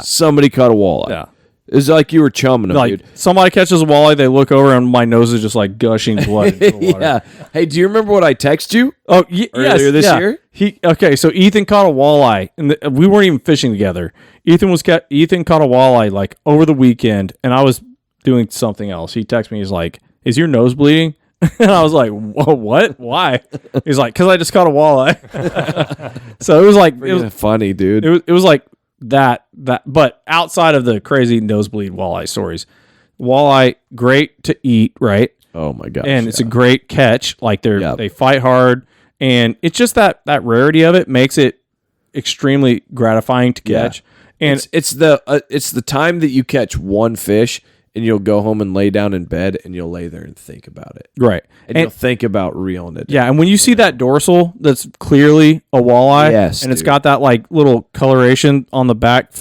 somebody caught a walleye. Yeah. It's like you were chumming them, like, dude. Somebody catches a walleye, they look over, and my nose is just like gushing blood into the water. Yeah. Hey, do you remember what I texted you? Oh, earlier this year? So Ethan caught a walleye, and we weren't even fishing together. Ethan caught a walleye like over the weekend, and I was doing something else. He texted me, he's like, "Is your nose bleeding?" And I was like, "Whoa, what? Why?" He's like, "Because I just caught a walleye." So it was like it was funny, dude. It was like that. But outside of the crazy nosebleed walleye stories, walleye great to eat, right? Oh my gosh! And it's a great catch. Like they fight hard, and it's just that rarity of it makes it extremely gratifying to catch. And it's the time that you catch one fish and you'll go home and lay down in bed and you'll lay there and think about it. Right. And you'll think about reeling it. Yeah, and when you see that dorsal that's clearly a walleye, Yes, and it's dude. got that like little coloration on the back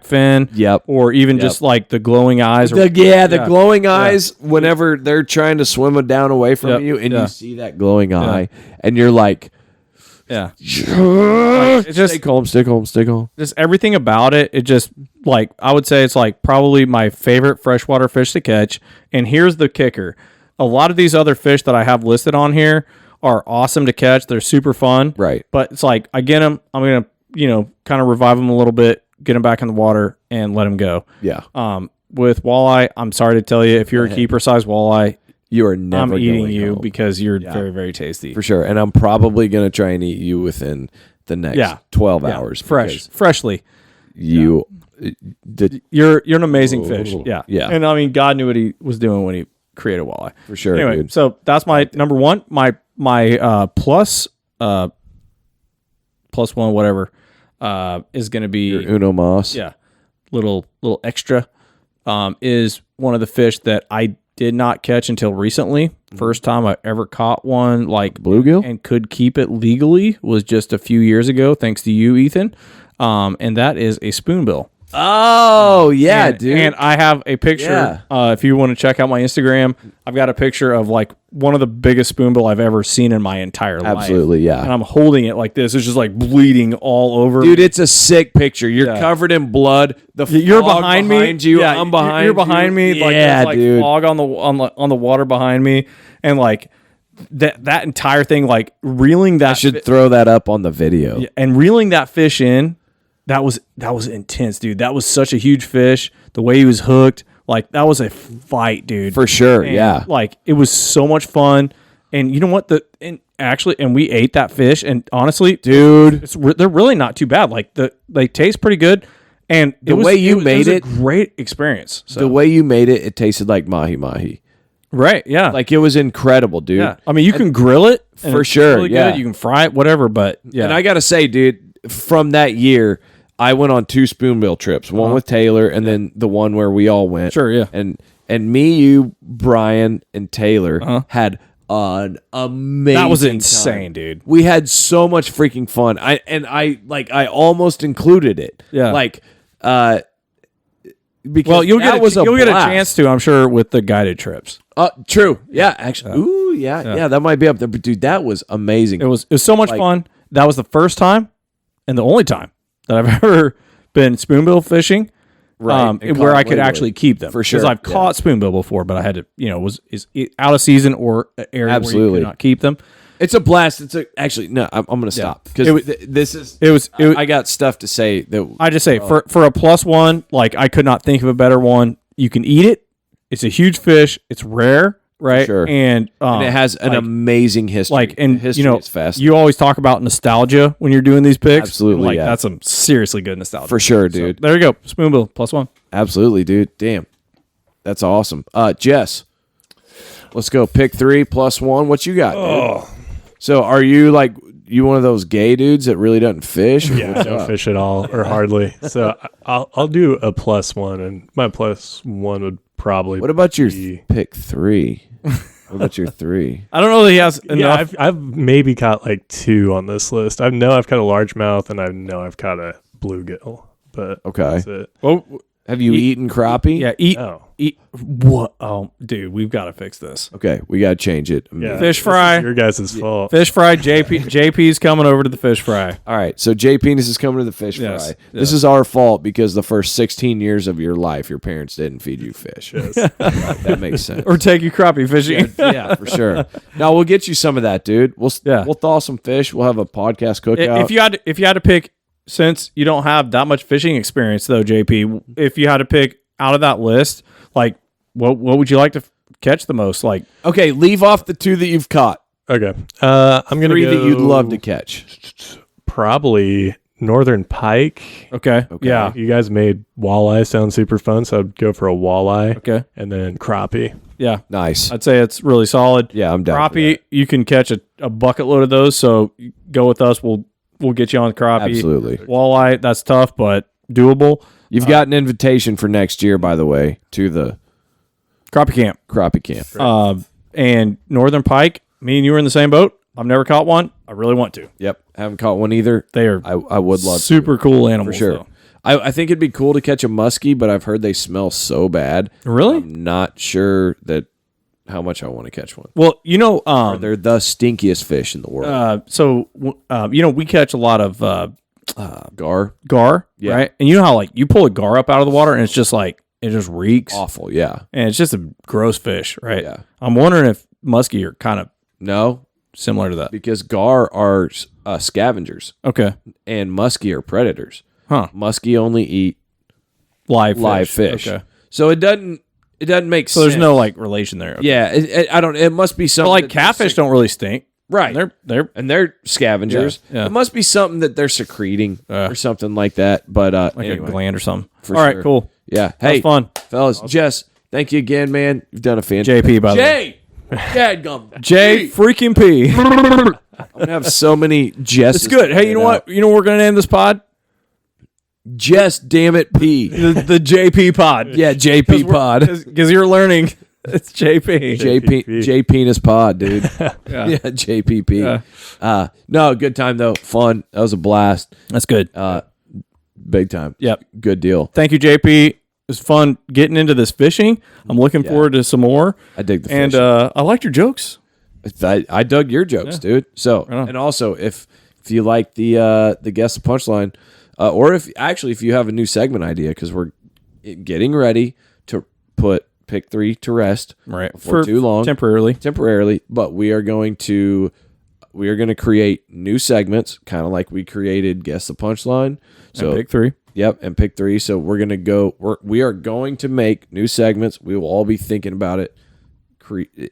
fin, Yep. or even just like the glowing eyes. The glowing eyes whenever they're trying to swim down away from you, and you see that glowing eye, and you're like, yeah, like, it's just stay calm. just everything about it. It just like I would say it's like probably my favorite freshwater fish to catch. And here's the kicker: a lot of these other fish that I have listed on here are awesome to catch. They're super fun, Right. But it's like I get them, I'm gonna kind of revive them a little bit, get them back in the water, and let them go. Yeah. With walleye, I'm sorry to tell you, if you're a keeper size walleye, You are never I'm eating going you home. because you're very, very tasty. For sure. And I'm probably going to try and eat you within the next 12 hours. Freshly. You're You're an amazing fish. Yeah. Yeah. And I mean, God knew what he was doing when he created walleye. for sure, Anyway, dude. so that's my number one. My plus one, whatever, is going to be Your Uno Moss. yeah, little extra, is one of the fish that I did not catch until recently. First time I ever caught one, like Bluegill? and could keep it legally, was just a few years ago, thanks to you, Ethan. And that is a spoonbill. Oh, yeah, and, dude. And I have a picture. If you want to check out my Instagram, I've got a picture of like one of the biggest spoonbill I've ever seen in my entire life. Absolutely, yeah. And I'm holding it like this. It's just like bleeding all over. Dude, it's a sick picture. You're covered in blood. You're fog behind you. Yeah, I'm behind You're behind me. Like, yeah, there's like dude. fog on the water behind me, and like that entire thing, like reeling that. I should throw that up on the video. And reeling that fish in, that was intense, dude. That was such a huge fish. The way he was hooked, like that was a fight, dude. For sure, And, yeah. like it was so much fun. And you know what? And we ate that fish, and honestly, Dude. they're really not too bad. Like they taste pretty good. And The way you made it it- was a great experience. So. The way you made it, it tasted like mahi-mahi. Right, yeah. Like, it was incredible, dude. yeah. I mean, you can grill it. and For it's sure, really yeah. good. You can fry it, whatever, but yeah. And I got to say, dude, from that year, I went on 2 spoonbill trips. One with Taylor, and then the one where we all went. Sure, yeah. And me, you, Brian, and Taylor had an amazing That was time. insane, dude. We had so much freaking fun. I almost included it. Yeah. Like, because Well, you'll get a blast. chance to, I'm sure, with the guided trips. True. Yeah, actually. Ooh, yeah, that might be up there. But dude, that was amazing. It was so much fun. That was the first time and the only time that I've ever been spoonbill fishing, Right, and where caught I could legally. actually keep them. For sure, because I've yeah. caught spoonbill before, but I had to, is it out of season or an area where you Absolutely. could not keep them. It's a blast. Actually, no, I'm going to stop because I got stuff to say that I just say for a plus one, like I could not think of a better one. You can eat it. It's a huge fish. It's rare, right? sure. And it has an amazing history. history. It's fast. You always talk about nostalgia when you're doing these picks. Absolutely, like yeah. that's some seriously good nostalgia For sure, dude. So, there you go, spoonbill plus one. Absolutely, dude. Damn, that's awesome. Jess, let's go. Pick 3 plus 1. What you got? Dude? So, are you like one of those gay dudes that really doesn't fish? Yeah, I don't fish at all or hardly. So I'll do a plus one, and my plus one would probably. What about your be- pick 3? What about your 3? I don't know that he has Yeah, enough. I've maybe caught like 2 on this list. I know I've caught a largemouth, and I know I've caught a bluegill. But Okay. that's it. Well, Have you eaten crappie? yeah, eat Oh. what? Oh, dude, we've got to fix this. Okay, we got to change it. Yeah, Fish this fry. is your guys' fault. Fish fry. JP's coming over to the fish fry. All right, so J Penis is coming to the fish Yes, fry. This is our fault because the first 16 years of your life, your parents didn't feed you fish. That makes sense. Or take you crappie fishing. Yeah, for sure. Now we'll get you some of that, dude. We'll thaw some fish. We'll have a podcast cookout. If you had to pick, since you don't have that much fishing experience though, JP, if you had to pick out of that list, like what would you like to catch the most? Like, Okay, leave off the 2 that you've caught. Okay. I'm going to 3 go that you'd love to catch. probably northern pike. okay. Yeah. You guys made walleye sound super fun, so I'd go for a walleye. Okay. And then crappie. Yeah. Nice. I'd say it's really solid. Yeah, I'm down. for Crappie, you can catch a bucket load of those. So go with us. We'll get you on crappie. that. Absolutely. Walleye, that's tough, but doable. You've got an invitation for next year, by the way, to the Crappie camp. Crappie camp. And Northern Pike, me and you were in the same boat. I've never caught one. I really want to. Yep. Haven't caught one either. They are I would love super cool animals. for sure. Though. I think it'd be cool to catch a muskie, but I've heard they smell so bad. Really? I'm not sure that how much I want to catch one. Well, you know, They're the stinkiest fish in the world. you know, we catch a lot of Gar. Yeah. right? And you know how like you pull a gar up out of the water and it's just like it just reeks, Awful. Yeah. and it's just a gross fish, right? Yeah. I'm wondering if muskie are kind of No, similar to that. because gar are scavengers Okay, and muskie are predators. huh? Muskie only eat Live fish. Okay, So it doesn't make so sense. there's no like relation there. Okay. Yeah, I don't. It must be something. But like that they're catfish don't really stink, right? They're scavengers. Yeah, yeah. It must be something that they're secreting or something like that. But like anyway, a gland or something. For All right, sure. cool. Yeah. That Hey, was fun. fellas, Jess, thank you again, man. You've done a fantastic. JP, by the way. Dadgum. J freaking P. I'm gonna have so many Jesses. It's good. Hey, you know what? You know what we're gonna name this pod? Jess, damn it, P. The JP pod. Yeah, JP pod. Because you're learning. It's JP. J penis pod, dude. yeah, JPP. No, good time though. Fun. That was a blast. That's good. Big time. Yep. Good deal. Thank you, JP. It was fun getting into this fishing. I'm looking forward to some more. I dig the And fish. I liked your jokes. I dug your jokes, dude. So, and also if you like the guess the punchline, or if you have a new segment idea, because we're getting ready to put pick 3 to rest, Right. for too long, Temporarily. but we are going to create new segments, kind of like we created guess the punchline. So Pick 3. Yep, and pick 3. So we are going to make new segments. We will all be thinking about it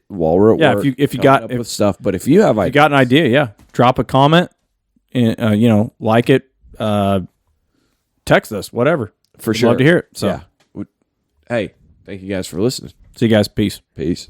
while we're at work. If you got up with stuff, but if you have you got an idea, yeah, drop a comment and like it, text us, whatever. for We'd sure, love to hear it. So yeah. Hey, thank you guys for listening. see you guys. Peace. Peace.